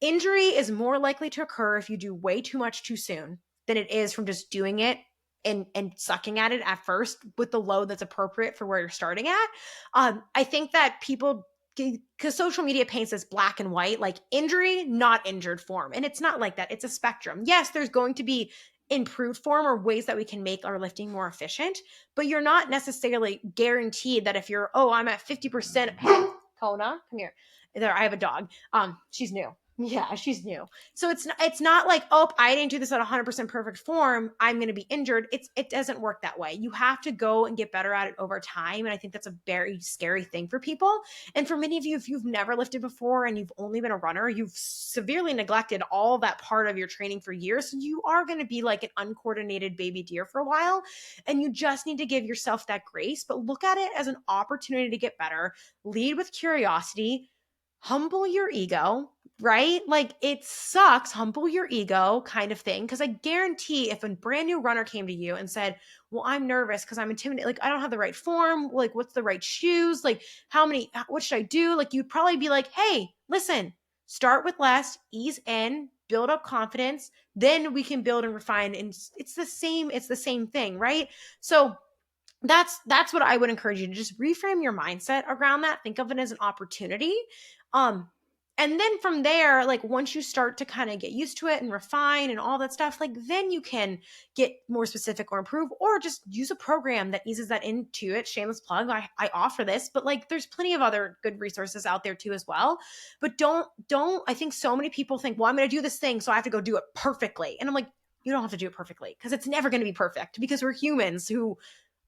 Injury is more likely to occur if you do way too much too soon than it is from just doing it and sucking at it at first with the load that's appropriate for where you're starting at. I think that people, because social media paints this black and white, like injury, not injured form. And it's not like that. It's a spectrum. Yes, there's going to be improved form or ways that we can make our lifting more efficient, but you're not necessarily guaranteed that if you're, I'm at 50%. Kona, come here. There, I have a dog. She's new. Yeah, she's new. So it's not like, I didn't do this at 100% perfect form, I'm going to be injured. It doesn't work that way. You have to go and get better at it over time. And I think that's a very scary thing for people. And for many of you, if you've never lifted before and you've only been a runner, you've severely neglected all that part of your training for years. So you are going to be like an uncoordinated baby deer for a while. And you just need to give yourself that grace, but look at it as an opportunity to get better. Lead with curiosity. Humble your ego, right? Like, it sucks, humble your ego kind of thing. Because I guarantee if a brand new runner came to you and said, well, I'm nervous because I'm intimidated, like, I don't have the right form, like, what's the right shoes, like, what should I do? Like, you'd probably be like, hey, listen, start with less, ease in, build up confidence, then we can build and refine. And it's the same thing, right? So that's what I would encourage you to just reframe your mindset around that. Think of it as an opportunity. And then from there, like, once you start to kind of get used to it and refine and all that stuff, like, then you can get more specific or improve, or just use a program that eases that into it. Shameless plug. I offer this, but like, there's plenty of other good resources out there too as well. But I think so many people think, well, I'm going to do this thing, so I have to go do it perfectly. And I'm like, you don't have to do it perfectly, because it's never going to be perfect, because we're humans who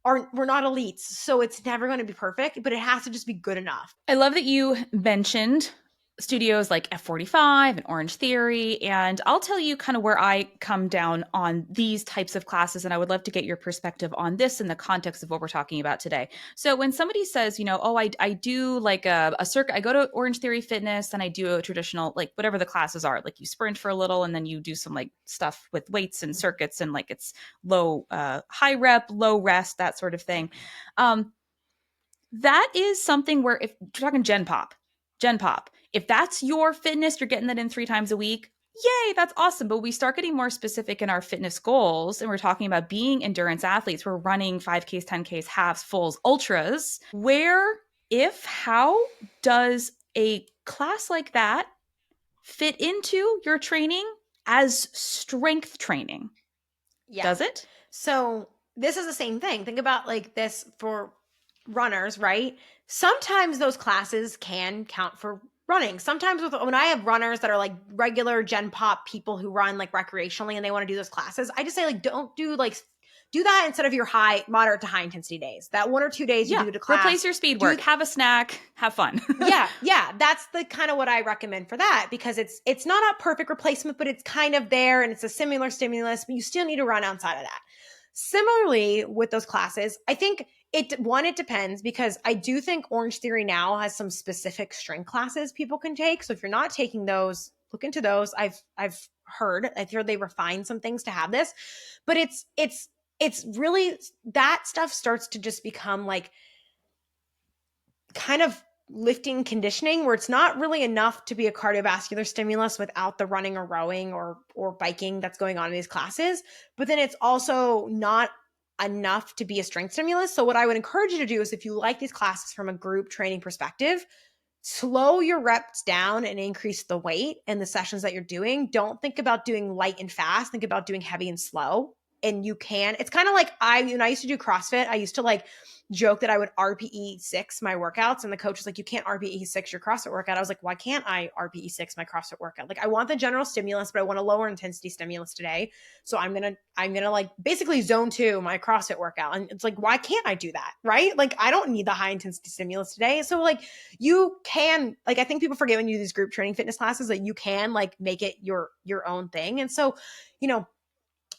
we're not elites. So it's never going to be perfect, but it has to just be good enough. I love that you mentioned studios like F45 and Orange Theory. And I'll tell you kind of where I come down on these types of classes. And I would love to get your perspective on this in the context of what we're talking about today. So when somebody says, I do like a circuit, I go to Orange Theory Fitness and I do a traditional, like, whatever the classes are, like, you sprint for a little and then you do some like stuff with weights and circuits, and like, it's high rep, low rest, that sort of thing. That is something where, if you're talking Gen Pop, if that's your fitness, you're getting that in 3 times a week, yay, that's awesome. But we start getting more specific in our fitness goals, and we're talking about being endurance athletes. We're running 5Ks, 10Ks, halves, fulls, ultras. How does a class like that fit into your training as strength training? Yeah. Does it? So this is the same thing. Think about like this for runners, right? Sometimes those classes can count for running. Sometimes when I have runners that are like regular Gen Pop people who run like recreationally and they want to do those classes, I just say, like, don't do like do that instead of your moderate to high intensity days. That 1 or 2 days you do the class. Replace your speed work, have a snack, have fun. Yeah. That's the kind of what I recommend for that, because it's not a perfect replacement, but it's kind of there and it's a similar stimulus, but you still need to run outside of that. Similarly with those classes, I think it depends, because I do think Orange Theory now has some specific strength classes people can take. So if you're not taking those, look into those. I've heard they refine some things to have this, but it's really, that stuff starts to just become like kind of lifting conditioning, where it's not really enough to be a cardiovascular stimulus without the running or rowing or biking that's going on in these classes. But then it's also not enough to be a strength stimulus. So what I would encourage you to do is, if you like these classes from a group training perspective, slow your reps down and increase the weight in the sessions that you're doing. Don't think about doing light and fast. Think about doing heavy and slow. And you can, it's kind of like when I used to do CrossFit, I used to like joke that I would RPE 6 my workouts. And the coach was like, you can't RPE 6 your CrossFit workout. I was like, why can't I RPE 6 my CrossFit workout? Like, I want the general stimulus, but I want a lower intensity stimulus today. So I'm going to like basically zone 2 my CrossFit workout. And it's like, why can't I do that? Right? Like, I don't need the high intensity stimulus today. So like, you can, like, I think people forget when you do these group training fitness classes that you can like make it your own thing. And so,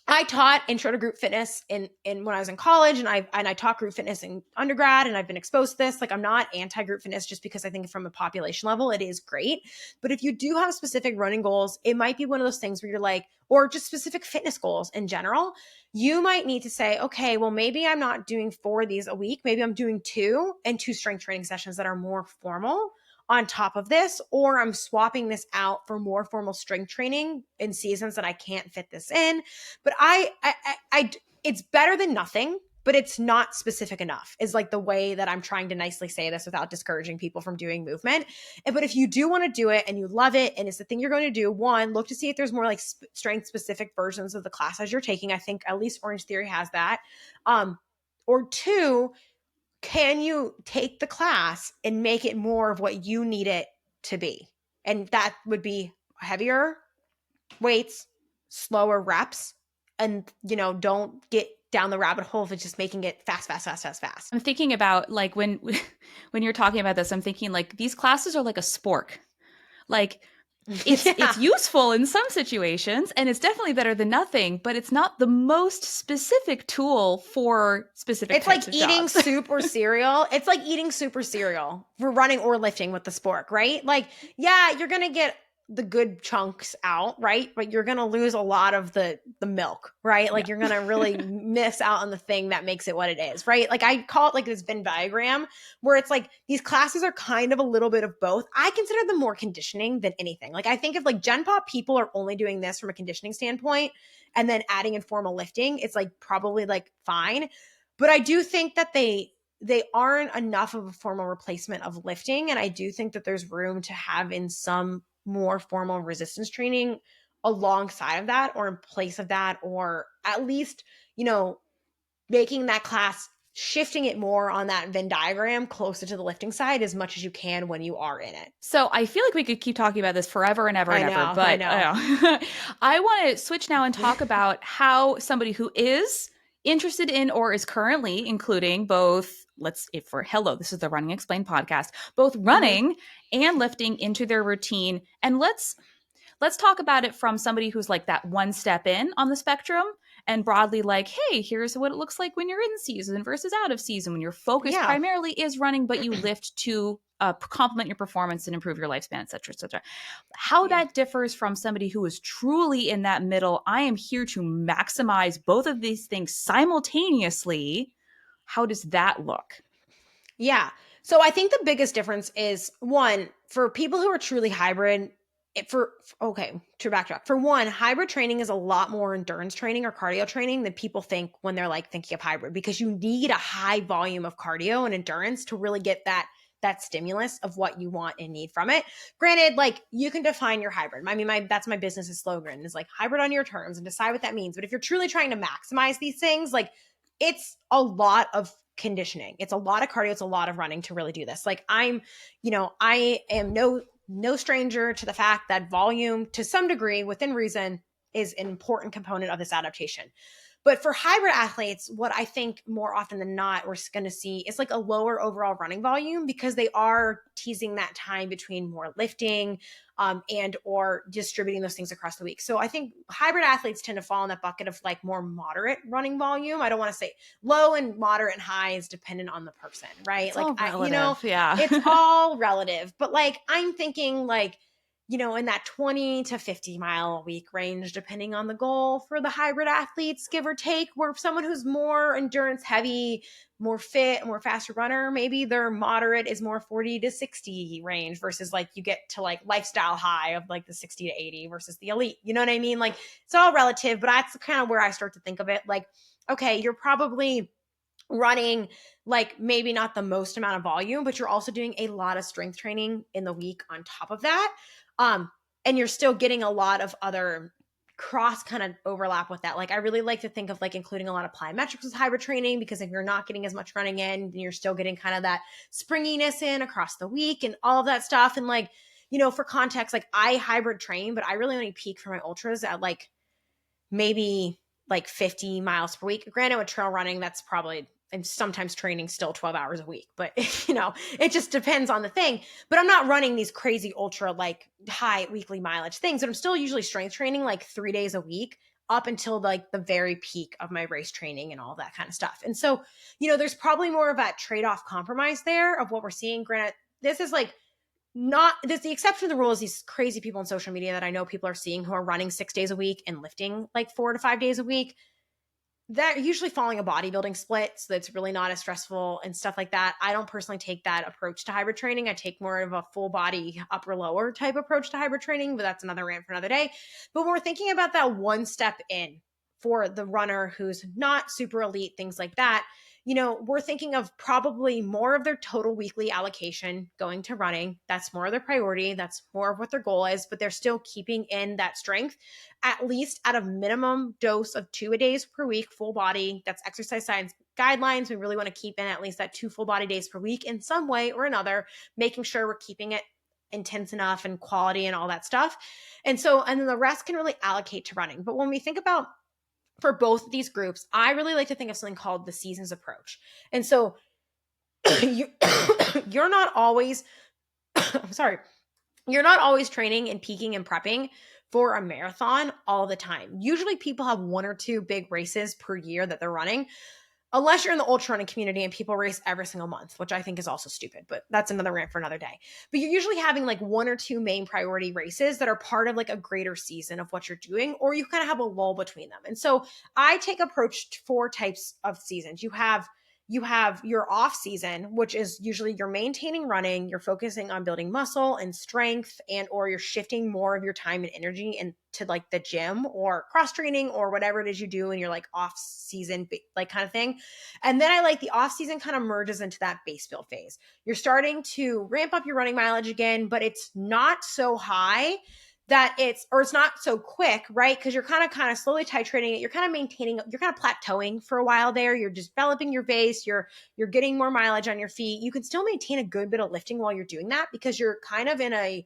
I taught intro to group fitness in when I was in college, and I taught group fitness in undergrad, and I've been exposed to this. Like, I'm not anti-group fitness just because I think from a population level, it is great. But if you do have specific running goals, it might be one of those things where you're like, or just specific fitness goals in general, you might need to say, okay, well, maybe I'm not doing 4 of these a week. Maybe I'm doing 2 and 2 strength training sessions that are more formal on top of this, or I'm swapping this out for more formal strength training in seasons that I can't fit this in. But it's better than nothing, but it's not specific enough, is like the way that I'm trying to nicely say this without discouraging people from doing movement. But if you do want to do it and you love it and it's the thing you're going to do, one, look to see if there's more like strength specific versions of the classes you're taking. I think at least Orange Theory has that. Or 2, can you take the class and make it more of what you need it to be? And that would be heavier weights, slower reps, and, don't get down the rabbit hole of just making it fast. I'm thinking about like when you're talking about this, I'm thinking like these classes are like a spork. Like, it's useful in some situations, and it's definitely better than nothing, but it's not the most specific tool for specific It's types like of eating jobs. soup or cereal. It's like eating soup or cereal for running or lifting with the spork, right? Like, yeah, you're going to get the good chunks out, right? But you're going to lose a lot of the milk, right? Like, you're going to really miss out on the thing that makes it what it is, right? Like, I call it like this Venn diagram where it's like these classes are kind of a little bit of both. I consider them more conditioning than anything. Like, I think if like Gen Pop people are only doing this from a conditioning standpoint and then adding in formal lifting, it's like probably like fine. But I do think that they aren't enough of a formal replacement of lifting. And I do think that there's room to have in some more formal resistance training alongside of that, or in place of that, or at least, making that class, shifting it more on that Venn diagram closer to the lifting side as much as you can when you are in it. So I feel like we could keep talking about this forever and ever and ever, but I want to switch now and talk about how somebody who is interested in or is currently including both, this is the Running Explained podcast, both running and lifting into their routine. And let's talk about it from somebody who's like that one step in on the spectrum, and broadly like, hey, here's what it looks like when you're in season versus out of season, when your focus primarily is running, but you lift to complement your performance and improve your lifespan, et cetera, et cetera. How that differs from somebody who is truly in that middle, I am here to maximize both of these things simultaneously. How does that look? Yeah. So I think the biggest difference is, one, for people who are truly hybrid, to backtrack. For one, hybrid training is a lot more endurance training or cardio training than people think when they're like thinking of hybrid, because you need a high volume of cardio and endurance to really get that stimulus of what you want and need from it. Granted, like, you can define your hybrid. I mean, that's my business's slogan, is like hybrid on your terms, and decide what that means. But if you're truly trying to maximize these things, like, it's a lot of conditioning. It's a lot of cardio. It's a lot of running to really do this. Like, I am no stranger to the fact that volume, to some degree, within reason, is an important component of this adaptation. But for hybrid athletes, what I think more often than not we're going to see is like a lower overall running volume because they are teasing that time between more lifting and or distributing those things across the week. So I think hybrid athletes tend to fall in that bucket of like more moderate running volume. I don't want to say low and moderate and high is dependent on the person, right? It's Like all relative. it's Yeah. all relative. But like I'm thinking like in that 20 to 50 mile a week range, depending on the goal for the hybrid athletes, give or take, where someone who's more endurance heavy, more fit, more faster runner, maybe their moderate is more 40 to 60 range versus like you get to like lifestyle high of like the 60 to 80 versus the elite. You know what I mean? Like it's all relative, but that's kind of where I start to think of it. Like, okay, you're probably running like maybe not the most amount of volume, but you're also doing a lot of strength training in the week on top of that. Um, and you're still getting a lot of other cross kind of overlap with that. Like I really like to think of like including a lot of plyometrics with hybrid training, because if you're not getting as much running in, then you're still getting kind of that springiness in across the week and all of that stuff. And like, for context, like I hybrid train, but I really only peak for my ultras at like maybe like 50 miles per week. Granted, with trail running, that's probably, and sometimes training still 12 hours a week, but it just depends on the thing. But I'm not running these crazy ultra like high weekly mileage things, but I'm still usually strength training like 3 days a week up until like the very peak of my race training and all that kind of stuff. And so, there's probably more of that trade-off compromise there of what we're seeing. Granted, this is like not there's the exception to the rule is these crazy people on social media that I know people are seeing who are running 6 days a week and lifting like 4 to 5 days a week. They're usually following a bodybuilding split, so that's really not as stressful and stuff like that. I don't personally take that approach to hybrid training. I take more of a full body upper lower type approach to hybrid training, but that's another rant for another day. But when we're thinking about that one step in for the runner who's not super elite, things like that, we're thinking of probably more of their total weekly allocation going to running. That's more of their priority. That's more of what their goal is, but they're still keeping in that strength at least at a minimum dose of 2 days per week, full body. That's exercise science guidelines. We really want to keep in at least that 2 full body days per week in some way or another, making sure we're keeping it intense enough and quality and all that stuff. And then the rest can really allocate to running. But when we think about for both of these groups, I really like to think of something called the seasons approach. And so you're not always, I'm sorry, you're not always training and peaking and prepping for a marathon all the time. Usually people have 1 or 2 big races per year that they're running, unless you're in the ultra running community and people race every single month, which I think is also stupid, but that's another rant for another day. But you're usually having like 1 or 2 main priority races that are part of like a greater season of what you're doing, or you kind of have a lull between them. And so I take approach 4 types of seasons. You have your off season, which is usually you're maintaining running, you're focusing on building muscle and strength, and or you're shifting more of your time and energy into like the gym or cross training or whatever it is you do in your like off season like kind of thing. And then I like the off season kind of merges into that base build phase. You're starting to ramp up your running mileage again, but it's not so high that it's not so quick, right? Because you're kind of slowly titrating it. You're kind of maintaining, you're kind of plateauing for a while there. You're just developing your base. You're getting more mileage on your feet. You can still maintain a good bit of lifting while you're doing that because you're kind of in a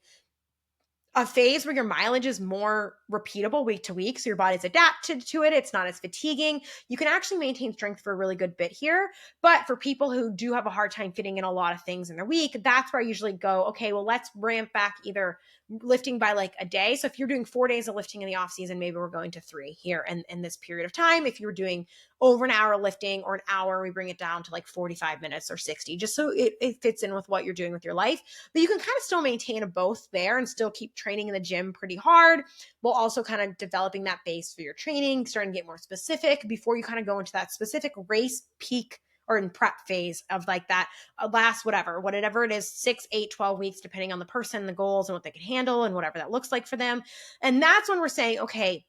phase where your mileage is more repeatable week to week. So your body's adapted to it. It's not as fatiguing. You can actually maintain strength for a really good bit here. But for people who do have a hard time fitting in a lot of things in their week, that's where I usually go, okay, well, let's ramp back either lifting by like a day. So if you're doing 4 days of lifting in the off season, maybe we're going to 3 here in this period of time. If you're doing over an hour lifting or an hour, we bring it down to like 45 minutes or 60, just so it fits in with what you're doing with your life. But you can kind of still maintain a both there and still keep training in the gym pretty hard, while also kind of developing that base for your training, starting to get more specific before you kind of go into that specific race peak or in prep phase of like that last whatever it is, 6, 8, 12 weeks, depending on the person, the goals and what they can handle and whatever that looks like for them. And that's when we're saying, okay,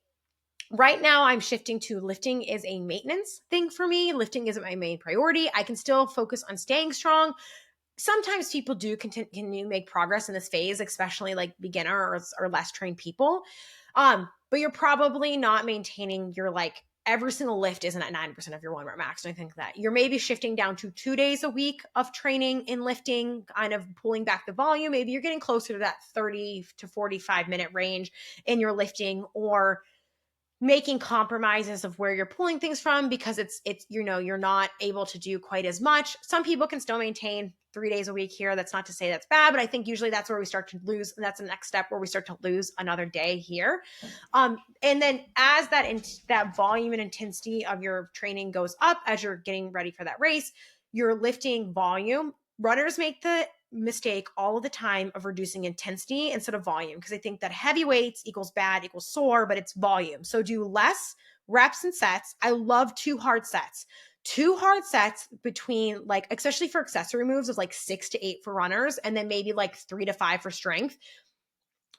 right now I'm shifting to lifting is a maintenance thing for me. Lifting isn't my main priority. I can still focus on staying strong. Sometimes people do continue to make progress in this phase, especially like beginner or less trained people. But you're probably not maintaining your like every single lift isn't at 9% of your 1 rep max. And I think that you're maybe shifting down to 2 days a week of training in lifting, kind of pulling back the volume. Maybe you're getting closer to that 30 to 45 minute range in your lifting, or making compromises of where you're pulling things from because it's you're not able to do quite as much. Some people can still maintain 3 days a week here. That's not to say that's bad, but I think usually that's where we start to lose. And that's the next step where we start to lose another day here. And then as that volume and intensity of your training goes up as you're getting ready for that race, you're lifting volume. Runners make the mistake all of the time of reducing intensity instead of volume because I think that heavy weights equals bad equals sore, but it's volume. So do less reps and sets. I love 2 hard sets. 2 hard sets between like, especially for accessory moves, is like 6 to 8 for runners, and then maybe like 3 to 5 for strength.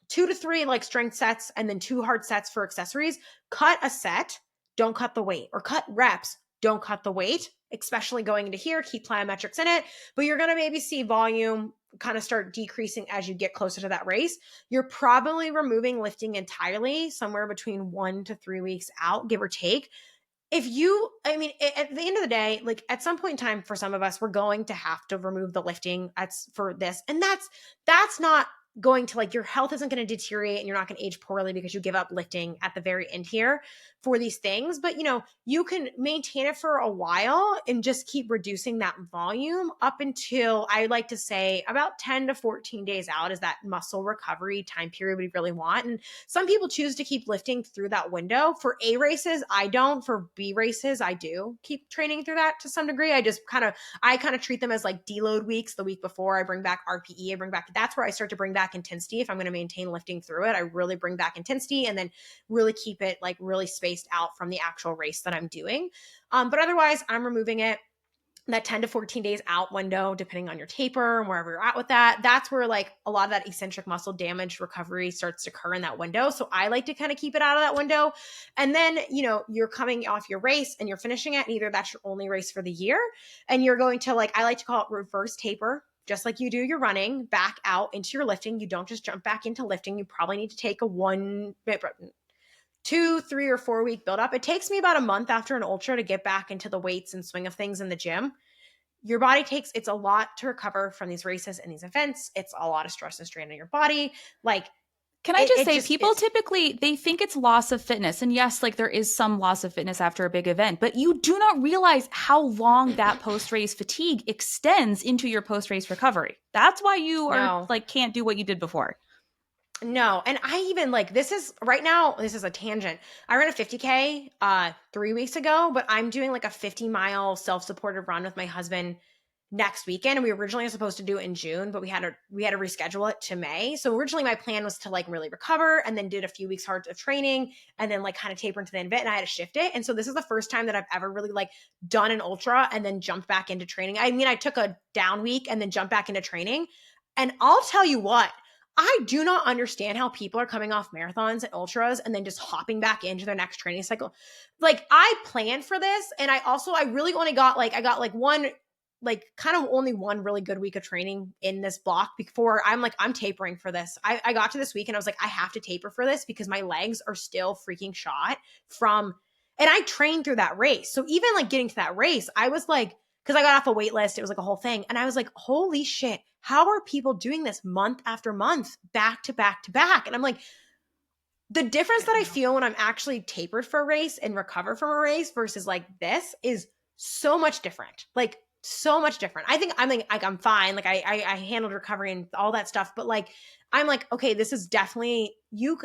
2 to 3 like strength sets, and then 2 hard sets for accessories. Cut a set, don't cut the weight, or cut reps, don't cut the weight, especially going into here. Keep plyometrics in it, but you're going to maybe see volume kind of start decreasing as you get closer to that race. You're probably removing lifting entirely somewhere between 1 to 3 weeks out, give or take. If you, I mean, at the end of the day, like at some point in time for some of us, we're going to have to remove the lifting for this. And that's not going to, like, your health isn't going to deteriorate and you're not going to age poorly because you give up lifting at the very end here for these things. But, you can maintain it for a while and just keep reducing that volume up until, I like to say, about 10 to 14 days out is that muscle recovery time period we really want. And some people choose to keep lifting through that window. For A races, I don't. For B races, I do keep training through that to some degree. I kind of treat them as like deload weeks. The week before I bring back RPE, that's where I start to bring back intensity. If I'm going to maintain lifting through it, I really bring back intensity and then really keep it like really spaced out from the actual race that I'm doing. But otherwise, I'm removing it that 10 to 14 days out window, depending on your taper and wherever you're at with that. That's where like a lot of that eccentric muscle damage recovery starts to occur in that window. So I like to kind of keep it out of that window. And then, you're coming off your race and you're finishing it. And either that's your only race for the year and you're going to, like, I like to call it reverse taper. Just like you do your running back out into your lifting. You don't just jump back into lifting. You probably need to take a 2, 3, or 4 week build up. It takes me about a month after an ultra to get back into the weights and swing of things in the gym. Your body it's a lot to recover from these races and these events. It's a lot of stress and strain on your body. Like, can I just say, people typically, they think it's loss of fitness. And yes, like there is some loss of fitness after a big event, but you do not realize how long that post-race fatigue extends into your post-race recovery. That's why you are like, can't do what you did before. No. And I even like, this is a tangent. I ran a 50K 3 weeks ago, but I'm doing like a 50-mile self-supported run with my husband next weekend. And we originally were supposed to do it in June, but we had to reschedule it to May. So originally my plan was to like really recover and then did a few weeks hard of training and then like kind of taper into the event, and I had to shift it. And so this is the first time that I've ever really like done an ultra and then jumped back into training. I mean, I took a down week and then jumped back into training. And I'll tell you what, I do not understand how people are coming off marathons and ultras and then just hopping back into their next training cycle. Like, I planned for this. And I really only got only one really good week of training in this block before I'm tapering for this. I got to this week and I was like, I have to taper for this because my legs are still freaking shot and I trained through that race. So even like getting to that race, I was like, because I got off a wait list, it was like a whole thing. And I was like, holy shit, how are people doing this month after month, back to back to back? And I'm like, the difference that I feel when I'm actually tapered for a race and recover from a race versus like this is so much different. Like, so much different. I think I'm fine. Like I handled recovery and all that stuff, but like, I'm like, okay, this is definitely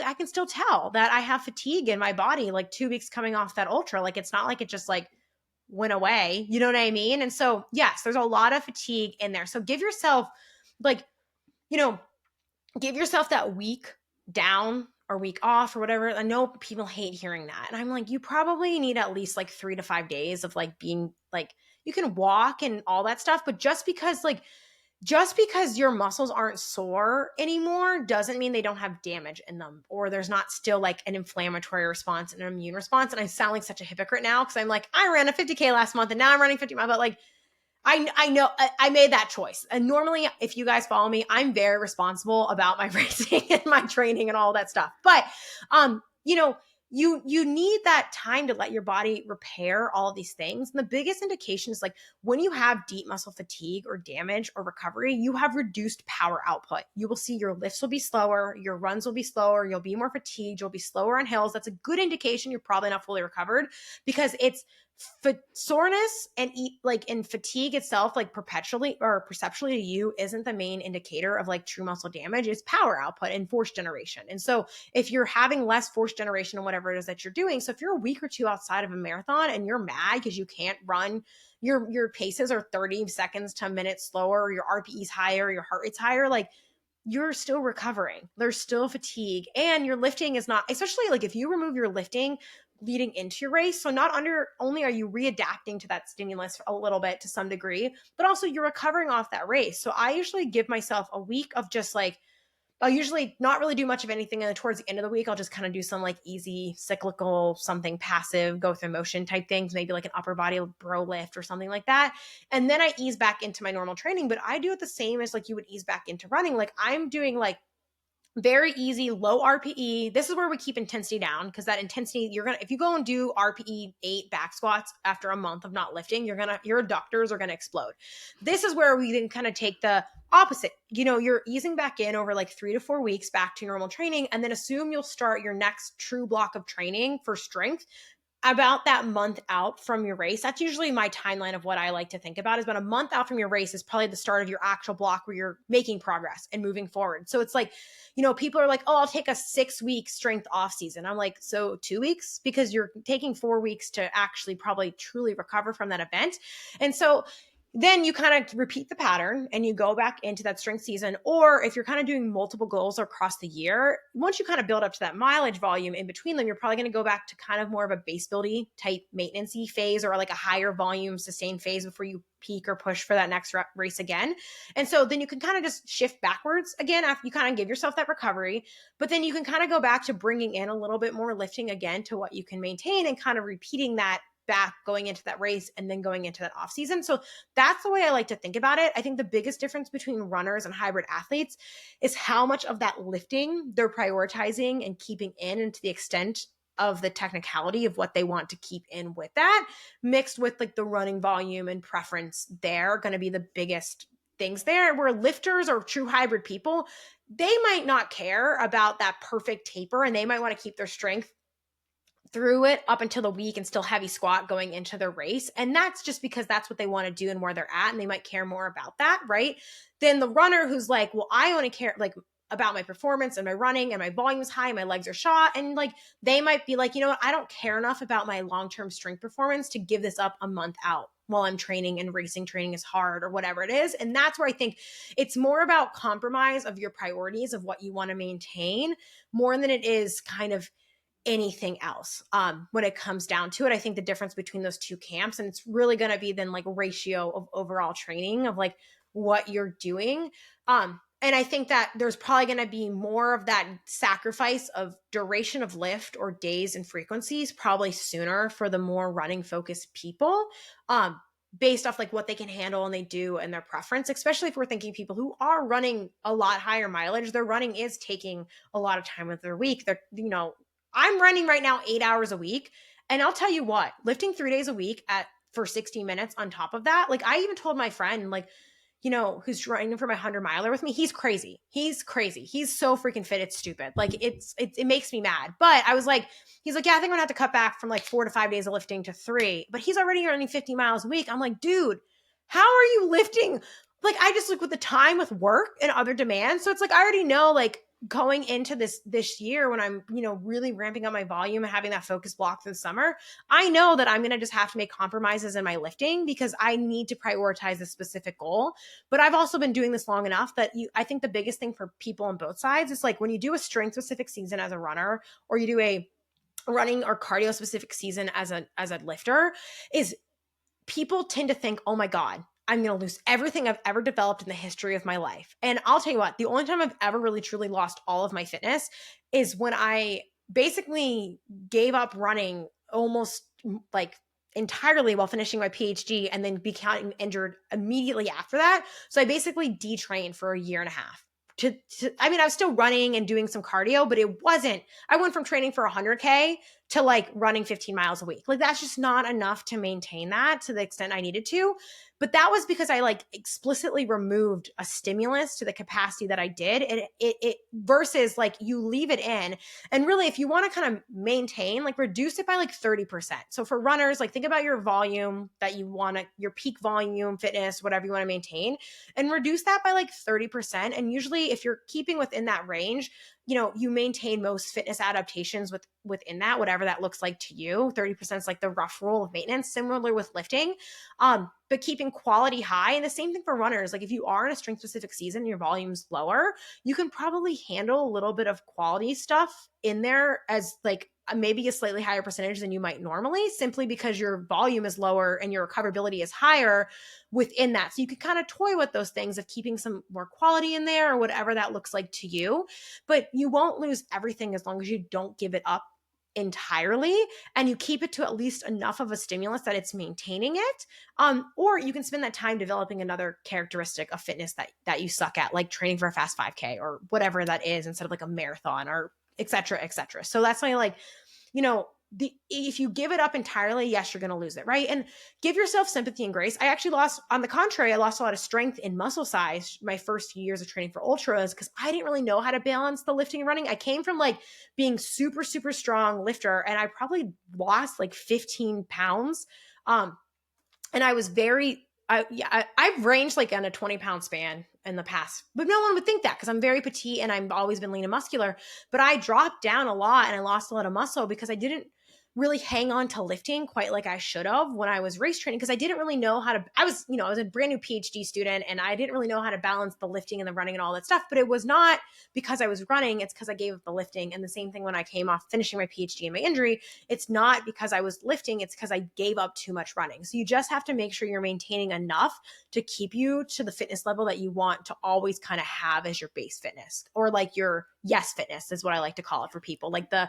I can still tell that I have fatigue in my body, like 2 weeks coming off that ultra. Like, it's not like it just like went away. You know what I mean? And so, yes, there's a lot of fatigue in there. So give yourself give yourself that week down or week off or whatever. I know people hate hearing that. And I'm like, you probably need at least like 3 to 5 days of like being like, you can walk and all that stuff. But just because your muscles aren't sore anymore doesn't mean they don't have damage in them, or there's not still like an inflammatory response and an immune response. And I sound like such a hypocrite now because I'm like, I ran a 50K last month and now I'm running 50 miles. But like, I know I made that choice. And normally, if you guys follow me, I'm very responsible about my racing and my training and all that stuff. But, you need that time to let your body repair all of these things. And the biggest indication is like when you have deep muscle fatigue or damage or recovery, you have reduced power output. You will see your lifts will be slower, your runs will be slower, you'll be more fatigued, you'll be slower on hills. That's a good indication you're probably not fully recovered, because it's soreness and fatigue itself, like perpetually or perceptually to you, isn't the main indicator of like true muscle damage. It's power output and force generation. And so if you're having less force generation and whatever it is that you're doing, so if you're a week or two outside of a marathon and you're mad because you can't run, your paces are 30 seconds to a minute slower, or your RPE's higher, your heart rate's higher, like you're still recovering. There's still fatigue, and your lifting is not, especially like if you remove your lifting leading into your race. So not only are you readapting to that stimulus a little bit to some degree, but also you're recovering off that race. So I usually give myself a week of just like, I'll usually not really do much of anything. And then towards the end of the week, I'll just kind of do some like easy cyclical, something passive, go through motion type things, maybe like an upper body bro lift or something like that. And then I ease back into my normal training, but I do it the same as like you would ease back into running. Like I'm doing like very easy, low RPE. This is where we keep intensity down, because that intensity, if you go and do RPE 8 back squats after a month of not lifting, your adductors are going to explode. This is where we then kind of take the opposite. You're easing back in over like 3 to 4 weeks back to normal training, and then assume you'll start your next true block of training for strength about that month out from your race. That's usually my timeline of what I like to think about, is about a month out from your race is probably the start of your actual block where you're making progress and moving forward. So it's like, people are like, oh, I'll take a 6-week strength off season. I'm like, so 2 weeks? Because you're taking 4 weeks to actually probably truly recover from that event. And so then you kind of repeat the pattern and you go back into that strength season. Or if you're kind of doing multiple goals across the year, once you kind of build up to that mileage volume in between them, you're probably going to go back to kind of more of a base building type maintenance-y phase, or like a higher volume sustained phase before you peak or push for that next race again. And so then you can kind of just shift backwards again after you kind of give yourself that recovery, but then you can kind of go back to bringing in a little bit more lifting again to what you can maintain, and kind of repeating that back going into that race and then going into that off season. So that's the way I like to think about it. I think the biggest difference between runners and hybrid athletes is how much of that lifting they're prioritizing and keeping in, and to the extent of the technicality of what they want to keep in with that, mixed with like the running volume and preference. They're going to be the biggest things there. Where lifters or true hybrid people, they might not care about that perfect taper, and they might want to keep their strength through it up until the week and still heavy squat going into their race. And that's just because that's what they want to do and where they're at, and they might care more about that, right? Then the runner who's like, well, I only care like about my performance and my running, and my volume is high, my legs are shot. And like, they might be like, you know what, I don't care enough about my long-term strength performance to give this up a month out while I'm training, and racing training is hard, or whatever it is. And that's where I think it's more about compromise of your priorities of what you want to maintain, more than it is kind of anything else. When it comes down to it, I think the difference between those two camps, and it's really going to be then like ratio of overall training of like what you're doing. And I think that there's probably going to be more of that sacrifice of duration of lift or days and frequencies probably sooner for the more running focused people, based off like what they can handle and they do and their preference, especially if we're thinking people who are running a lot higher mileage. Their running is taking a lot of time of their week. They're, I'm running right now 8 hours a week. And I'll tell you what, lifting 3 days a week for 60 minutes on top of that, like I even told my friend, like, who's running for my 100-miler with me, he's crazy. He's so freaking fit. It's stupid. Like it makes me mad. But I was like, he's like, yeah, I think I'm gonna have to cut back from like 4 to 5 days of lifting to 3, but he's already running 50 miles a week. I'm like, dude, how are you lifting? Like, I just look with the time with work and other demands. So it's like, I already know, like, going into this year when I'm, really ramping up my volume and having that focus block through the summer, I know that I'm going to just have to make compromises in my lifting because I need to prioritize a specific goal. But I've also been doing this long enough that I think the biggest thing for people on both sides is like when you do a strength specific season as a runner, or you do a running or cardio specific season as a lifter, is people tend to think, oh my God, I'm going to lose everything I've ever developed in the history of my life. And I'll tell you what, the only time I've ever really truly lost all of my fitness is when I basically gave up running almost like entirely while finishing my PhD, and then became injured immediately after that. So I basically detrained for a year and a half I mean, I was still running and doing some cardio, but it wasn't, I went from training for 100K to like running 15 miles a week. Like that's just not enough to maintain that to the extent I needed to. But that was because I like explicitly removed a stimulus to the capacity that I did. And it versus like you leave it in. And really, if you want to kind of maintain, like reduce it by like 30%. So for runners, like think about your volume that you want to, your peak volume, fitness, whatever you want to maintain, and reduce that by like 30%. And usually if you're keeping within that range, you know, you maintain most fitness adaptations within that, whatever that looks like to you. 30% is like the rough rule of maintenance, similar with lifting. But keeping quality high. And the same thing for runners. Like if you are in a strength specific season, your volume's lower, you can probably handle a little bit of quality stuff in there as like maybe a slightly higher percentage than you might normally, simply because your volume is lower and your recoverability is higher within that. So you can kind of toy with those things of keeping some more quality in there or whatever that looks like to you. But you won't lose everything as long as you don't give it up entirely and you keep it to at least enough of a stimulus that it's maintaining it. Or you can spend that time developing another characteristic of fitness that you suck at, like training for a fast 5K or whatever that is, instead of like a marathon or et cetera, et cetera. So that's why, like, you know, if you give it up entirely, yes, you're going to lose it, right? And give yourself sympathy and grace. I actually lost, on the contrary, I lost a lot of strength in muscle size my first few years of training for ultras because I didn't really know how to balance the lifting and running. I came from like being super, super strong lifter, and I probably lost like 15 pounds. And I was I've ranged like on a 20-pound span in the past, but no one would think that because I'm very petite and I've always been lean and muscular. But I dropped down a lot and I lost a lot of muscle because I didn't really hang on to lifting quite like I should have when I was race training, because I didn't really know how to, I was a brand new PhD student and I didn't really know how to balance the lifting and the running and all that stuff. But it was not because I was running, it's because I gave up the lifting. And the same thing when I came off finishing my PhD and my injury, it's not because I was lifting, it's because I gave up too much running. So you just have to make sure you're maintaining enough to keep you to the fitness level that you want to always kind of have as your base fitness, or like your yes fitness is what I like to call it for people. Like the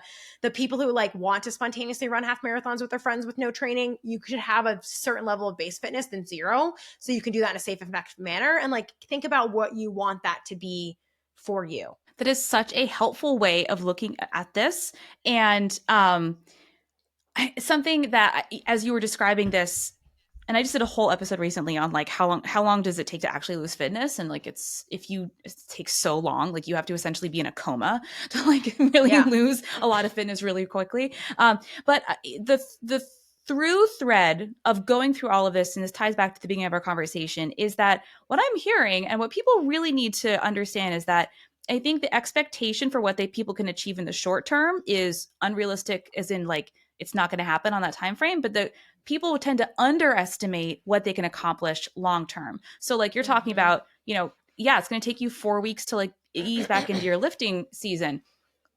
people who like want to spontaneously run half marathons with their friends with no training, you should have a certain level of base fitness than zero. So you can do that in a safe and effective manner. And like, think about what you want that to be for you. That is such a helpful way of looking at this. And something that, as you were describing this, and I just did a whole episode recently on like how long does it take to actually lose fitness, and like it takes so long, like you have to essentially be in a coma to like really lose a lot of fitness really quickly. But the through thread of going through all of this, and this ties back to the beginning of our conversation, is that what I'm hearing and what people really need to understand is that I think the expectation for what people can achieve in the short term is unrealistic, as in like it's not going to happen on that time frame. But the people tend to underestimate what they can accomplish long term. So like you're talking about, yeah, it's going to take you 4 weeks to like ease back into your lifting season.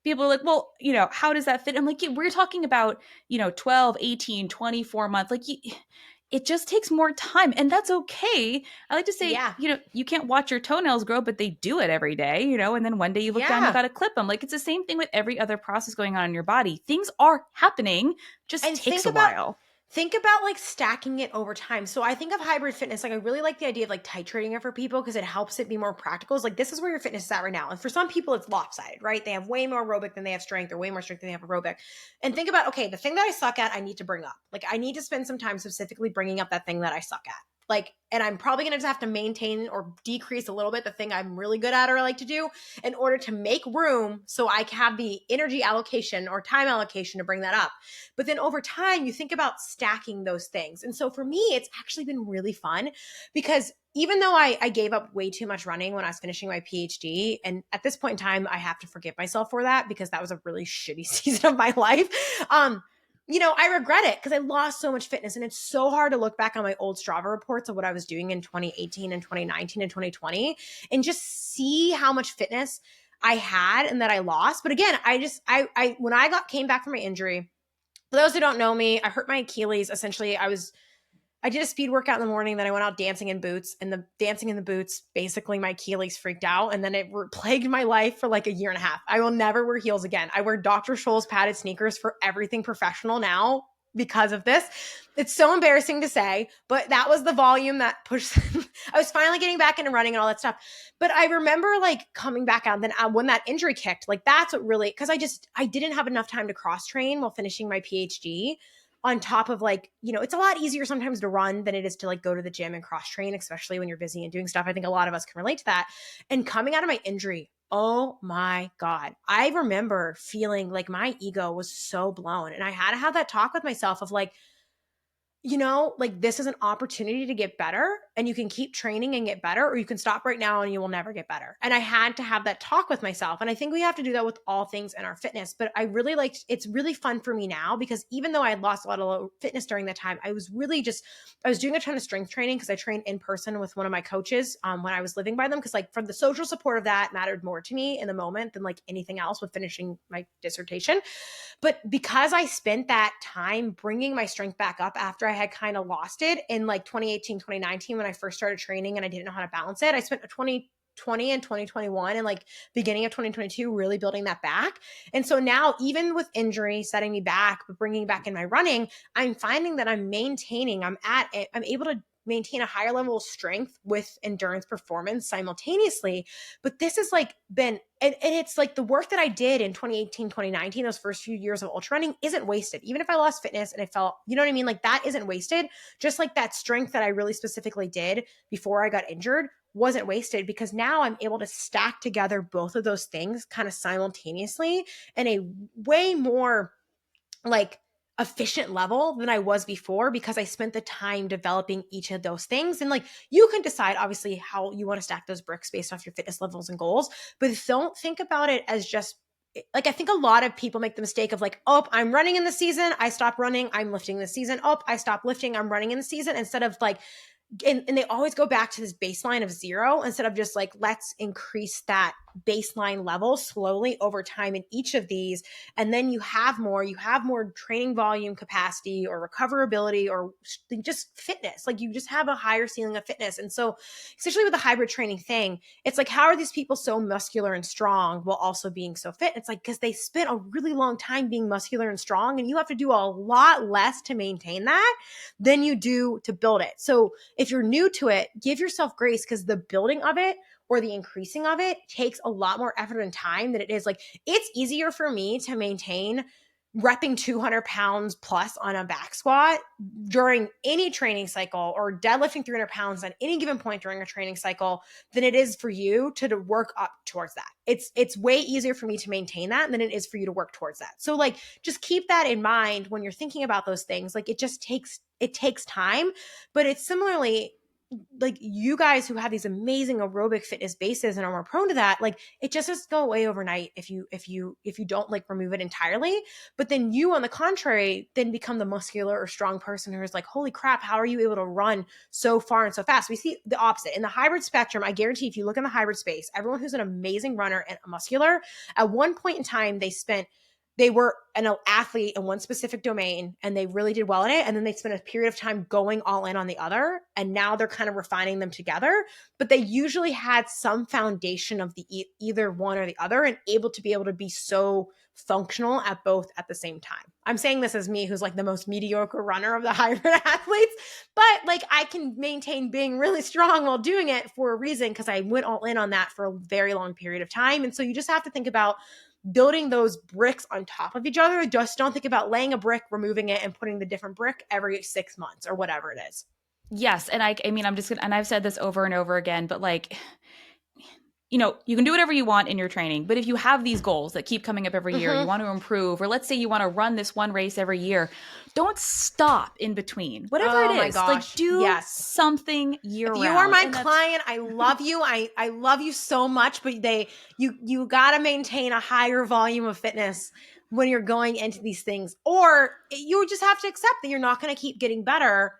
People are like, well, how does that fit? I'm like, yeah, we're talking about, 12, 18, 24 months. Like it just takes more time, and that's okay. I like to say, you can't watch your toenails grow, but they do it every day, and then one day you look down, you got to clip them. Like it's the same thing with every other process going on in your body. Things are happening, just takes a while. Think about like stacking it over time. So I think of hybrid fitness. Like I really like the idea of like titrating it for people because it helps it be more practical. It's like, this is where your fitness is at right now. And for some people it's lopsided, right? They have way more aerobic than they have strength, or way more strength than they have aerobic. And think about, okay, the thing that I suck at, I need to bring up. Like I need to spend some time specifically bringing up that thing that I suck at. Like, and I'm probably going to just have to maintain or decrease a little bit the thing I'm really good at or I like to do in order to make room so I can have the energy allocation or time allocation to bring that up. But then over time, you think about stacking those things. And so for me, it's actually been really fun because even though I gave up way too much running when I was finishing my PhD, and at this point in time, I have to forgive myself for that because that was a really shitty season of my life. I regret it because I lost so much fitness, and it's so hard to look back on my old Strava reports of what I was doing in 2018 and 2019 and 2020 and just see how much fitness I had and that I lost. But again, when I came back from my injury, for those who don't know me, I hurt my Achilles. Essentially, I did a speed workout in the morning, then I went out dancing in boots, and the dancing in the boots, basically my Achilles freaked out, and then it plagued my life for like a year and a half. I will never wear heels again. I wear Dr. Scholl's padded sneakers for everything professional now, because of this. It's so embarrassing to say, but that was the volume that pushed. I was finally getting back into running and all that stuff. But I remember like coming back out, then when that injury kicked, like that's what really, because I didn't have enough time to cross train while finishing my PhD, on top of like, it's a lot easier sometimes to run than it is to like go to the gym and cross train, especially when you're busy and doing stuff. I think a lot of us can relate to that. And coming out of my injury, oh my God, I remember feeling like my ego was so blown. And I had to have that talk with myself of like, like this is an opportunity to get better, and you can keep training and get better, or you can stop right now and you will never get better. And I had to have that talk with myself. And I think we have to do that with all things in our fitness. But I really it's really fun for me now, because even though I had lost a lot of fitness during that time, I was doing a ton of strength training because I trained in person with one of my coaches when I was living by them. Because like from the social support of that mattered more to me in the moment than like anything else with finishing my dissertation. But because I spent that time bringing my strength back up after I had kind of lost it in like 2018, 2019, when I first started training and I didn't know how to balance it, I spent 2020 and 2021 and like beginning of 2022 really building that back. And so now, even with injury setting me back, but bringing back in my running, I'm finding that I'm able to maintain a higher level of strength with endurance performance simultaneously. But this has like been, and it's like the work that I did in 2018, 2019, those first few years of ultra running isn't wasted. Even if I lost fitness and it felt, you know what I mean? Like that isn't wasted. Just like that strength that I really specifically did before I got injured wasn't wasted, because now I'm able to stack together both of those things kind of simultaneously in a way more like efficient level than I was before, because I spent the time developing each of those things. And like, you can decide obviously how you want to stack those bricks based off your fitness levels and goals, but don't think about it as just like, I think a lot of people make the mistake of like, oh, I'm running in the season, I stop running, I'm lifting this season, oh, I stop lifting, I'm running in the season, instead of like, and they always go back to this baseline of 0 instead of just like, let's increase that baseline level slowly over time in each of these. And then you have more training volume capacity or recoverability or just fitness. Like you just have a higher ceiling of fitness. And so especially with the hybrid training thing, it's like, how are these people so muscular and strong while also being so fit? It's like, because they spent a really long time being muscular and strong, and you have to do a lot less to maintain that than you do to build it. So if you're new to it, give yourself grace, because the building of it or the increasing of it takes a lot more effort and time than it is. Like, it's easier for me to maintain repping 200 pounds plus on a back squat during any training cycle, or deadlifting 300 pounds at any given point during a training cycle, than it is for you to work up towards that. It's way easier for me to maintain that than it is for you to work towards that. So like, just keep that in mind when you're thinking about those things. Like, it takes time, but it's similarly like, you guys who have these amazing aerobic fitness bases and are more prone to that, like, it just doesn't go away overnight if you don't like remove it entirely. But then you, on the contrary, then become the muscular or strong person who is like, holy crap, how are you able to run so far and so fast? We see the opposite in the hybrid spectrum. I guarantee if you look in the hybrid space, everyone who's an amazing runner and muscular, at one point in time, they were an athlete in one specific domain and they really did well in it. And then they spent a period of time going all in on the other. And now they're kind of refining them together, but they usually had some foundation of the either one or the other, and able to be so functional at both at the same time. I'm saying this as me, who's like the most mediocre runner of the hybrid athletes, but like, I can maintain being really strong while doing it for a reason, because I went all in on that for a very long period of time. And so you just have to think about building those bricks on top of each other. Just don't think about laying a brick, removing it, and putting the different brick every 6 months or whatever it is. Yes, and I mean, I'm just gonna, and I've said this over and over again, but like, you can do whatever you want in your training, but if you have these goals that keep coming up every year, you want to improve, or let's say you want to run this one race every year, don't stop in between. Whatever it is, like, do something year round. If you are my client, I love you. I love you so much, but you got to maintain a higher volume of fitness when you're going into these things, or you just have to accept that you're not going to keep getting better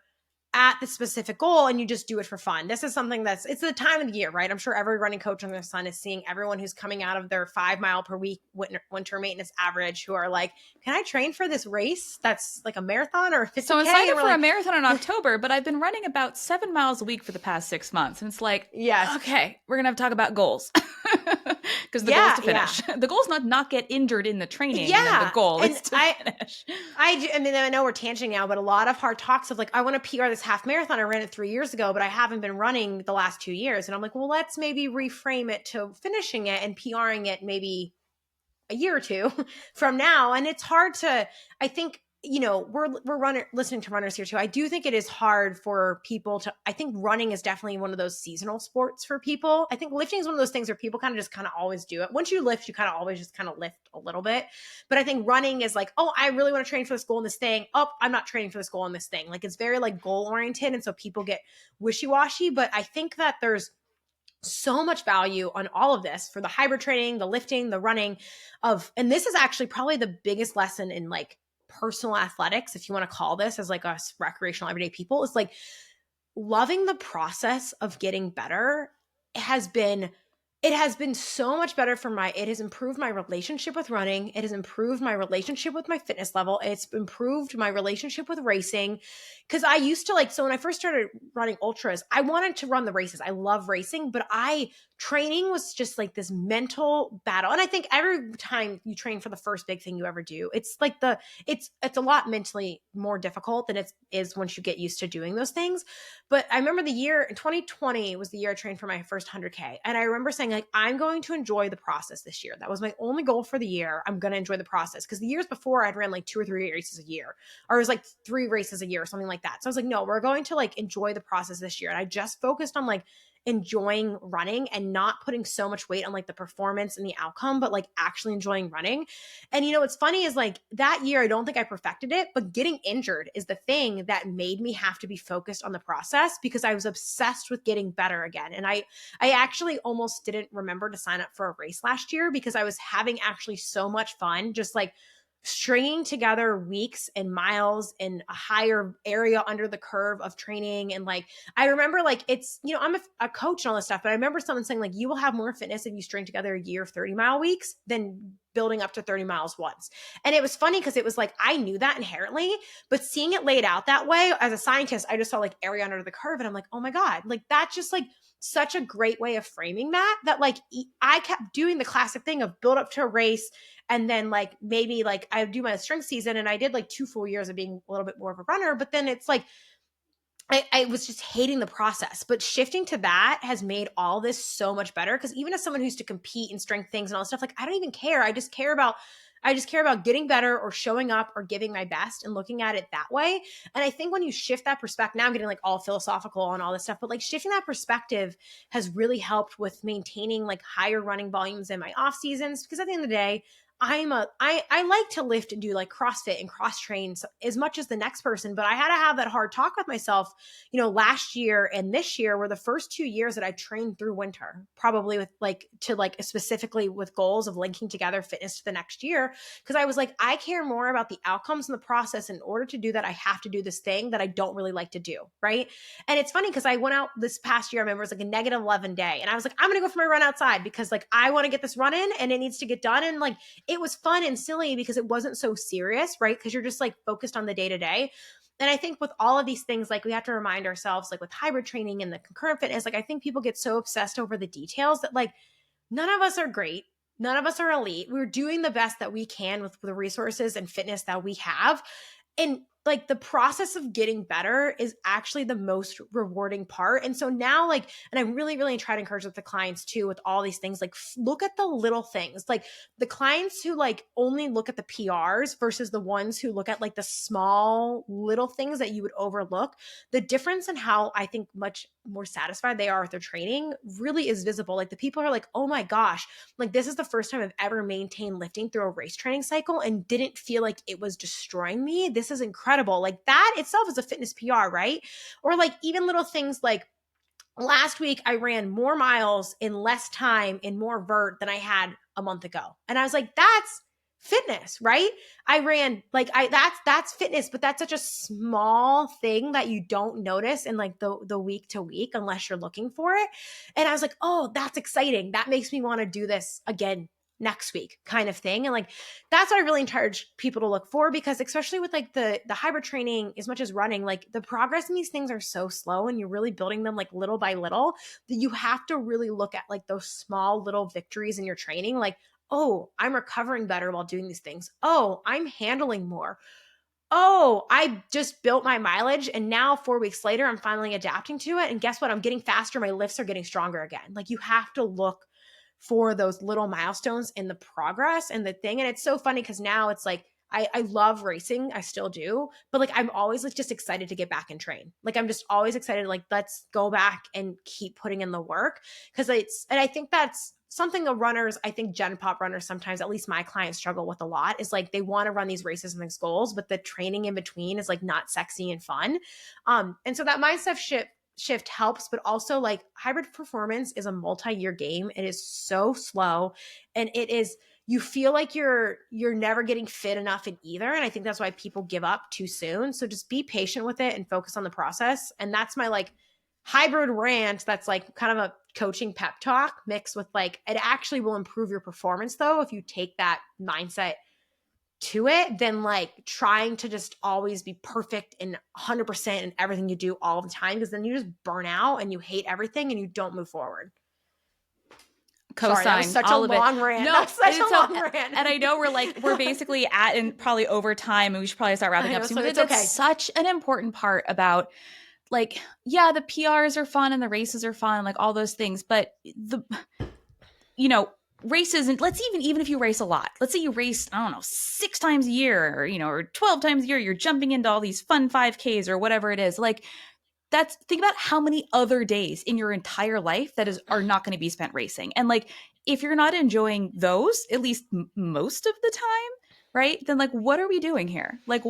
at the specific goal, and you just do it for fun. This is something it's the time of the year, right? I'm sure every running coach under the sun is seeing everyone who's coming out of their 5 mile per week winter maintenance average, who are like, can I train for this race that's like a marathon or 50K? So I'm signed up for a marathon in October, but I've been running about 7 miles a week for the past 6 months. And it's like, yes, okay, we're going to have to talk about goals. because the goal is Yeah, to yeah. finish. The goal is not get injured in the training, and then the Yeah. goal And is to finish. I mean, I know we're tangenting now, but a lot of hard talks of like, I want to PR this half marathon. I ran it 3 years ago, but I haven't been running the last 2 years. And I'm like, well, let's maybe reframe it to finishing it and PRing it maybe a year or two from now. And it's hard to, I think, we're listening to runners here too. I do think it is hard for people to, I think running is definitely one of those seasonal sports for people. I think lifting is one of those things where people kind of just kind of always do it. Once you lift, you kind of always just kind of lift a little bit. But I think running is like, oh, I really want to train for this goal in this thing. Oh, I'm not training for this goal in this thing. Like it's very like goal oriented. And so people get wishy-washy. But I think that there's so much value on all of this for the hybrid training, the lifting, the running and this is actually probably the biggest lesson in like personal athletics, if you want to call this as like us recreational everyday people, is like loving the process of getting better has been it has been so much better it has improved my relationship with running. It has improved my relationship with my fitness level. It's improved my relationship with racing. Cause I used to so when I first started running ultras, I wanted to run the races. I love racing, but training was just like this mental battle. And I think every time you train for the first big thing you ever do, it's like it's a lot mentally more difficult than it is once you get used to doing those things. But I remember the year in 2020 was the year I trained for my first 100K. And I remember saying, like, I'm going to enjoy the process this year. That was my only goal for the year. I'm going to enjoy the process. Because the years before, I'd ran like 2 or 3 races a year, or it was like 3 races a year or something like that. So I was like, no, we're going to like enjoy the process this year. And I just focused on like enjoying running and not putting so much weight on like the performance and the outcome, but like actually enjoying running. And what's funny is like that year, I don't think I perfected it, but getting injured is the thing that made me have to be focused on the process because I was obsessed with getting better again. And I actually almost didn't remember to sign up for a race last year because I was having actually so much fun, just like stringing together weeks and miles in a higher area under the curve of training. And like, I remember like, it's, I'm a coach and all this stuff, but I remember someone saying like, you will have more fitness if you string together a year of 30-mile weeks than building up to 30 miles once. And it was funny because it was like, I knew that inherently, but seeing it laid out that way as a scientist, I just saw like area under the curve and I'm like, oh my God, like that's just like such a great way of framing that like I kept doing the classic thing of build up to a race. And then like, maybe like I do my strength season and I did like 2 full years of being a little bit more of a runner, but then it's like, I was just hating the process, but shifting to that has made all this so much better. Cause even as someone who used to compete in strength things and all this stuff, like I don't even care. I just care about getting better or showing up or giving my best and looking at it that way. And I think when you shift that perspective, now I'm getting like all philosophical and all this stuff, but like shifting that perspective has really helped with maintaining like higher running volumes in my off seasons. Because at the end of the day, I like to lift and do like CrossFit and cross train as much as the next person, but I had to have that hard talk with myself. Last year and this year were the first 2 years that I trained through winter, probably with like specifically with goals of linking together fitness to the next year. Cause I was like, I care more about the outcomes and the process. In order to do that, I have to do this thing that I don't really like to do. Right. And it's funny because I went out this past year, I remember it was like a negative 11 day. And I was like, I'm going to go for my run outside because like, I want to get this run in and it needs to get done. And like, it was fun and silly because it wasn't so serious, right? Because you're just like focused on the day to day. And I think with all of these things, like we have to remind ourselves, like with hybrid training and the concurrent fitness, like I think people get so obsessed over the details that like none of us are great. None of us are elite. We're doing the best that we can with the resources and fitness that we have. And like the process of getting better is actually the most rewarding part. And so now like, and I'm really, really trying to encourage with the clients too, with all these things, like look at the little things, like the clients who like only look at the PRs versus the ones who look at like the small little things that you would overlook. The difference in how I think much more satisfied they are with their training really is visible. Like the people are like, oh my gosh, like this is the first time I've ever maintained lifting through a race training cycle and didn't feel like it was destroying me. This is incredible. Like that itself is a fitness PR, right? Or like even little things like last week I ran more miles in less time in more vert than I had a month ago. And I was like, that's fitness, right? I ran like that's fitness, but that's such a small thing that you don't notice in like the week to week unless you're looking for it. And I was like, oh, that's exciting. That makes me want to do this again next week kind of thing. And like, that's what I really encourage people to look for, because especially with like the hybrid training, as much as running, like the progress in these things are so slow and you're really building them like little by little, that you have to really look at like those small little victories in your training. Like, oh, I'm recovering better while doing these things. Oh, I'm handling more. Oh, I just built my mileage and now 4 weeks later, I'm finally adapting to it. And guess what? I'm getting faster. My lifts are getting stronger again. Like, you have to look for those little milestones in the progress and the thing. And it's so funny because now it's like, I love racing. I still do. But like, I'm always like just excited to get back and train. Like, I'm just always excited. Like, let's go back and keep putting in the work. Cause and I think that's something the runners, I think Gen Pop runners sometimes, at least my clients, struggle with a lot, is like they want to run these races and these goals, but the training in between is like not sexy and fun. And so that mindset shift helps, but also like hybrid performance is a multi-year game. It is so slow, and it is, you feel like you're never getting fit enough in either. And I think that's why people give up too soon. So just be patient with it and focus on the process. And that's my like hybrid rant. That's like kind of a coaching pep talk mixed with like, it actually will improve your performance though if you take that mindset to it, than like trying to just always be perfect and 100% in everything you do all the time, because then you just burn out and you hate everything and you don't move forward. Sorry, that was Co-sign such a all of it. long rant. No, That's such a it's long rant. and I know we're basically at and probably over time, and we should probably start wrapping up soon. So But it's that's okay. such an important part about, like, yeah, the PRs are fun and the races are fun, like all those things. But races, and let's even if you race a lot, let's say you race, I don't know, 6 times a year, or 12 times a year, you're jumping into all these fun 5Ks or whatever it is. Like, think about how many other days in your entire life are not going to be spent racing. And like, if you're not enjoying those, at least most of the time, right? Then like, what are we doing here? Like,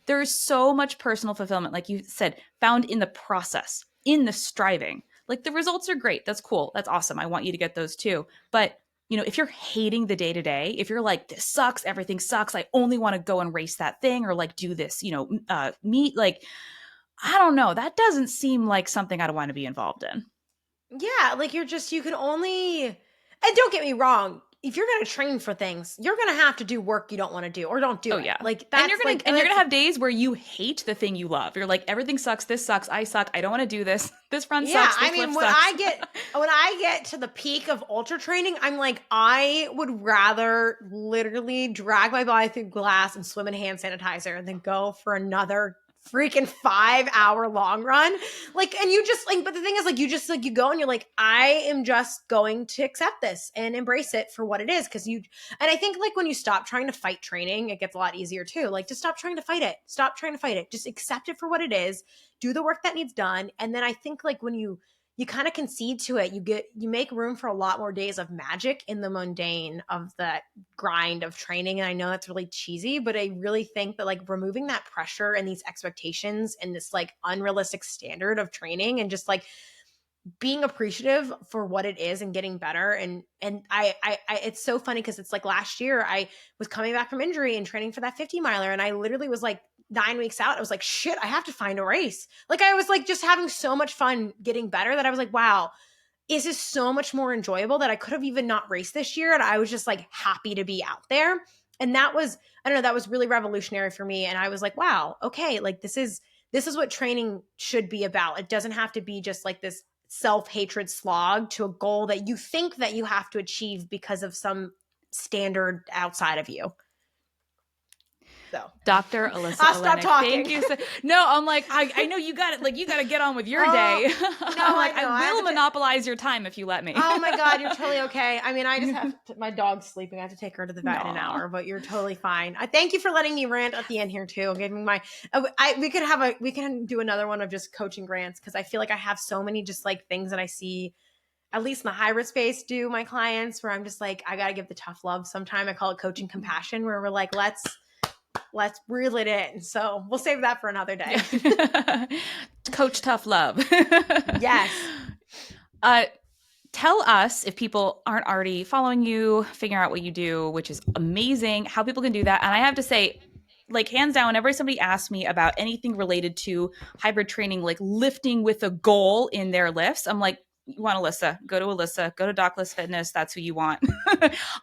there's so much personal fulfillment, like you said, found in the process, in the striving. Like, the results are great. That's cool. That's awesome. I want you to get those too. But if you're hating the day to day, if you're like, this sucks, everything sucks, I only want to go and race that thing, or like do this, meet, like, I don't know. That doesn't seem like something I'd want to be involved in. Yeah, like you can only, and don't get me wrong, if you're going to train for things, you're going to have to do work you don't want to do, or don't do it. Yeah. Like, that's and you're gonna have days where you hate the thing you love. You're like, everything sucks. This sucks. I suck. I don't want to do this. This run sucks. This lift when sucks. I get to the peak of ultra training, I'm like, I would rather literally drag my body through glass and swim in hand sanitizer than go for another freaking 5-hour long run. Like, and you just like, but the thing is, like, you just like, you go and you're like, I am just going to accept this and embrace it for what it is. And I think like when you stop trying to fight training, it gets a lot easier too. Like, just stop trying to fight it. Stop trying to fight it. Just accept it for what it is. Do the work that needs done. And then I think like when you kind of concede to it, you make room for a lot more days of magic in the mundane of that grind of training. And I know that's really cheesy, but I really think that like removing that pressure and these expectations and this like unrealistic standard of training, and just like being appreciative for what it is and getting better. And I it's so funny because it's like last year I was coming back from injury and training for that 50 miler. And I literally was like 9 weeks out, I was like, shit, I have to find a race. Like, I was like just having so much fun getting better that I was like, wow, is this so much more enjoyable that I could have even not raced this year. And I was just like happy to be out there. And that was, I don't know, that was really revolutionary for me. And I was like, wow, okay, like this is what training should be about. It doesn't have to be just like this self-hatred slog to a goal that you think that you have to achieve because of some standard outside of you. So, Dr. Alyssa I'll Olenick, stop talking. thank you. No, I'm like, I know you got it. Like, you got to get on with your day. No, I'm like, I know. I will monopolize your time if you let me. Oh my God, you're totally okay. I mean, I just have my dog's sleeping. I have to take her to the vet in an hour, but you're totally fine. I thank you for letting me rant at the end here too. Giving my, we can do another one of just coaching grants, because I feel like I have so many just like things that I see, at least in the hybrid space, do my clients, where I'm just like, I got to give the tough love sometime. I call it coaching compassion, where we're like, let's reel it in. So we'll save that for another day. Coach tough love. Yes. Tell us, if people aren't already following you, figuring out what you do, which is amazing, how people can do that. And I have to say, like, hands down, whenever somebody asks me about anything related to hybrid training, like lifting with a goal in their lifts, I'm like, you want Alyssa, go to Alyssa, go to Dockless Fitness. That's who you want.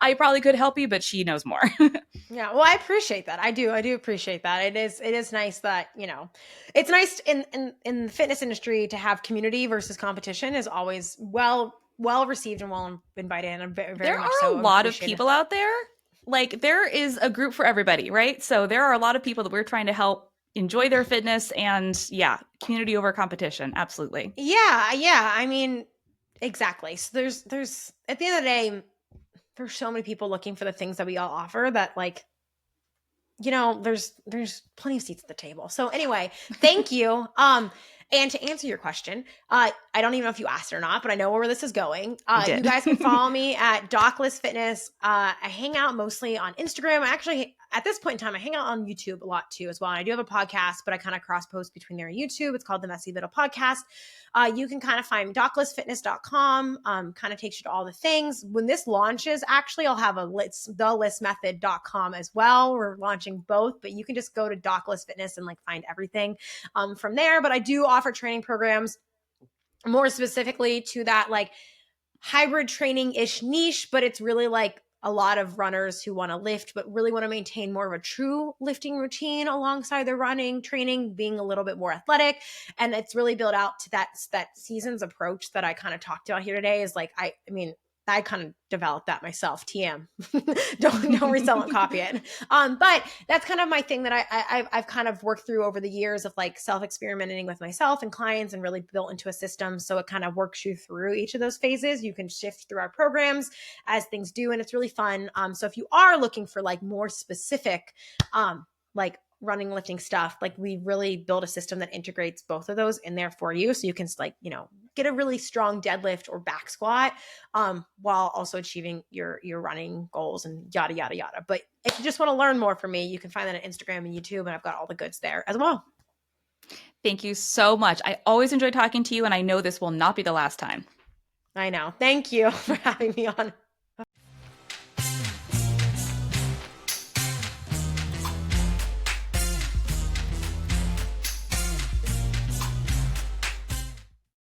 I probably could help you, but she knows more. Yeah, well, I appreciate that. I do appreciate that. It is nice that, it's nice in the fitness industry to have community versus competition is always well received and well invited, and I'm very, very There much are a so lot of appreciated. people out there. Like there is a group for everybody, right? So there are a lot of people that we're trying to help enjoy their fitness and yeah, community over competition. Absolutely. Yeah, yeah. I mean, exactly. So there's at the end of the day, there's so many people looking for the things that we all offer that like, there's plenty of seats at the table. So anyway, thank you. And to answer your question, I don't even know if you asked it or not, but I know where this is going. I You did. guys can follow me at Dockless Fitness. I hang out mostly on Instagram. Actually, at this point in time, I hang out on YouTube a lot too as well. And I do have a podcast, but I kind of cross post between there and YouTube. It's called the Messy Little Podcast. You can kind of find docklessfitness.com, kind of takes you to all the things. When this launches, actually, I'll have a thelistmethod.com as well. We're launching both, but you can just go to Dockless Fitness and like find everything from there. But I do offer training programs more specifically to that like hybrid training ish niche, but it's really like a lot of runners who want to lift, but really want to maintain more of a true lifting routine alongside their running training, being a little bit more athletic. And it's really built out to that seasons approach that I kind of talked about here today is like, I mean, I kind of developed that myself. TM. don't resell and copy it. But that's kind of my thing that I've kind of worked through over the years of like self-experimenting with myself and clients and really built into a system. So it kind of works you through each of those phases. You can shift through our programs as things do, and it's really fun. So if you are looking for like more specific, like running, lifting stuff, like we really build a system that integrates both of those in there for you. So you can like, get a really strong deadlift or back squat, while also achieving your running goals and yada, yada, yada. But if you just want to learn more from me, you can find that on Instagram and YouTube, and I've got all the goods there as well. Thank you so much. I always enjoy talking to you, and I know this will not be the last time. I know. Thank you for having me on.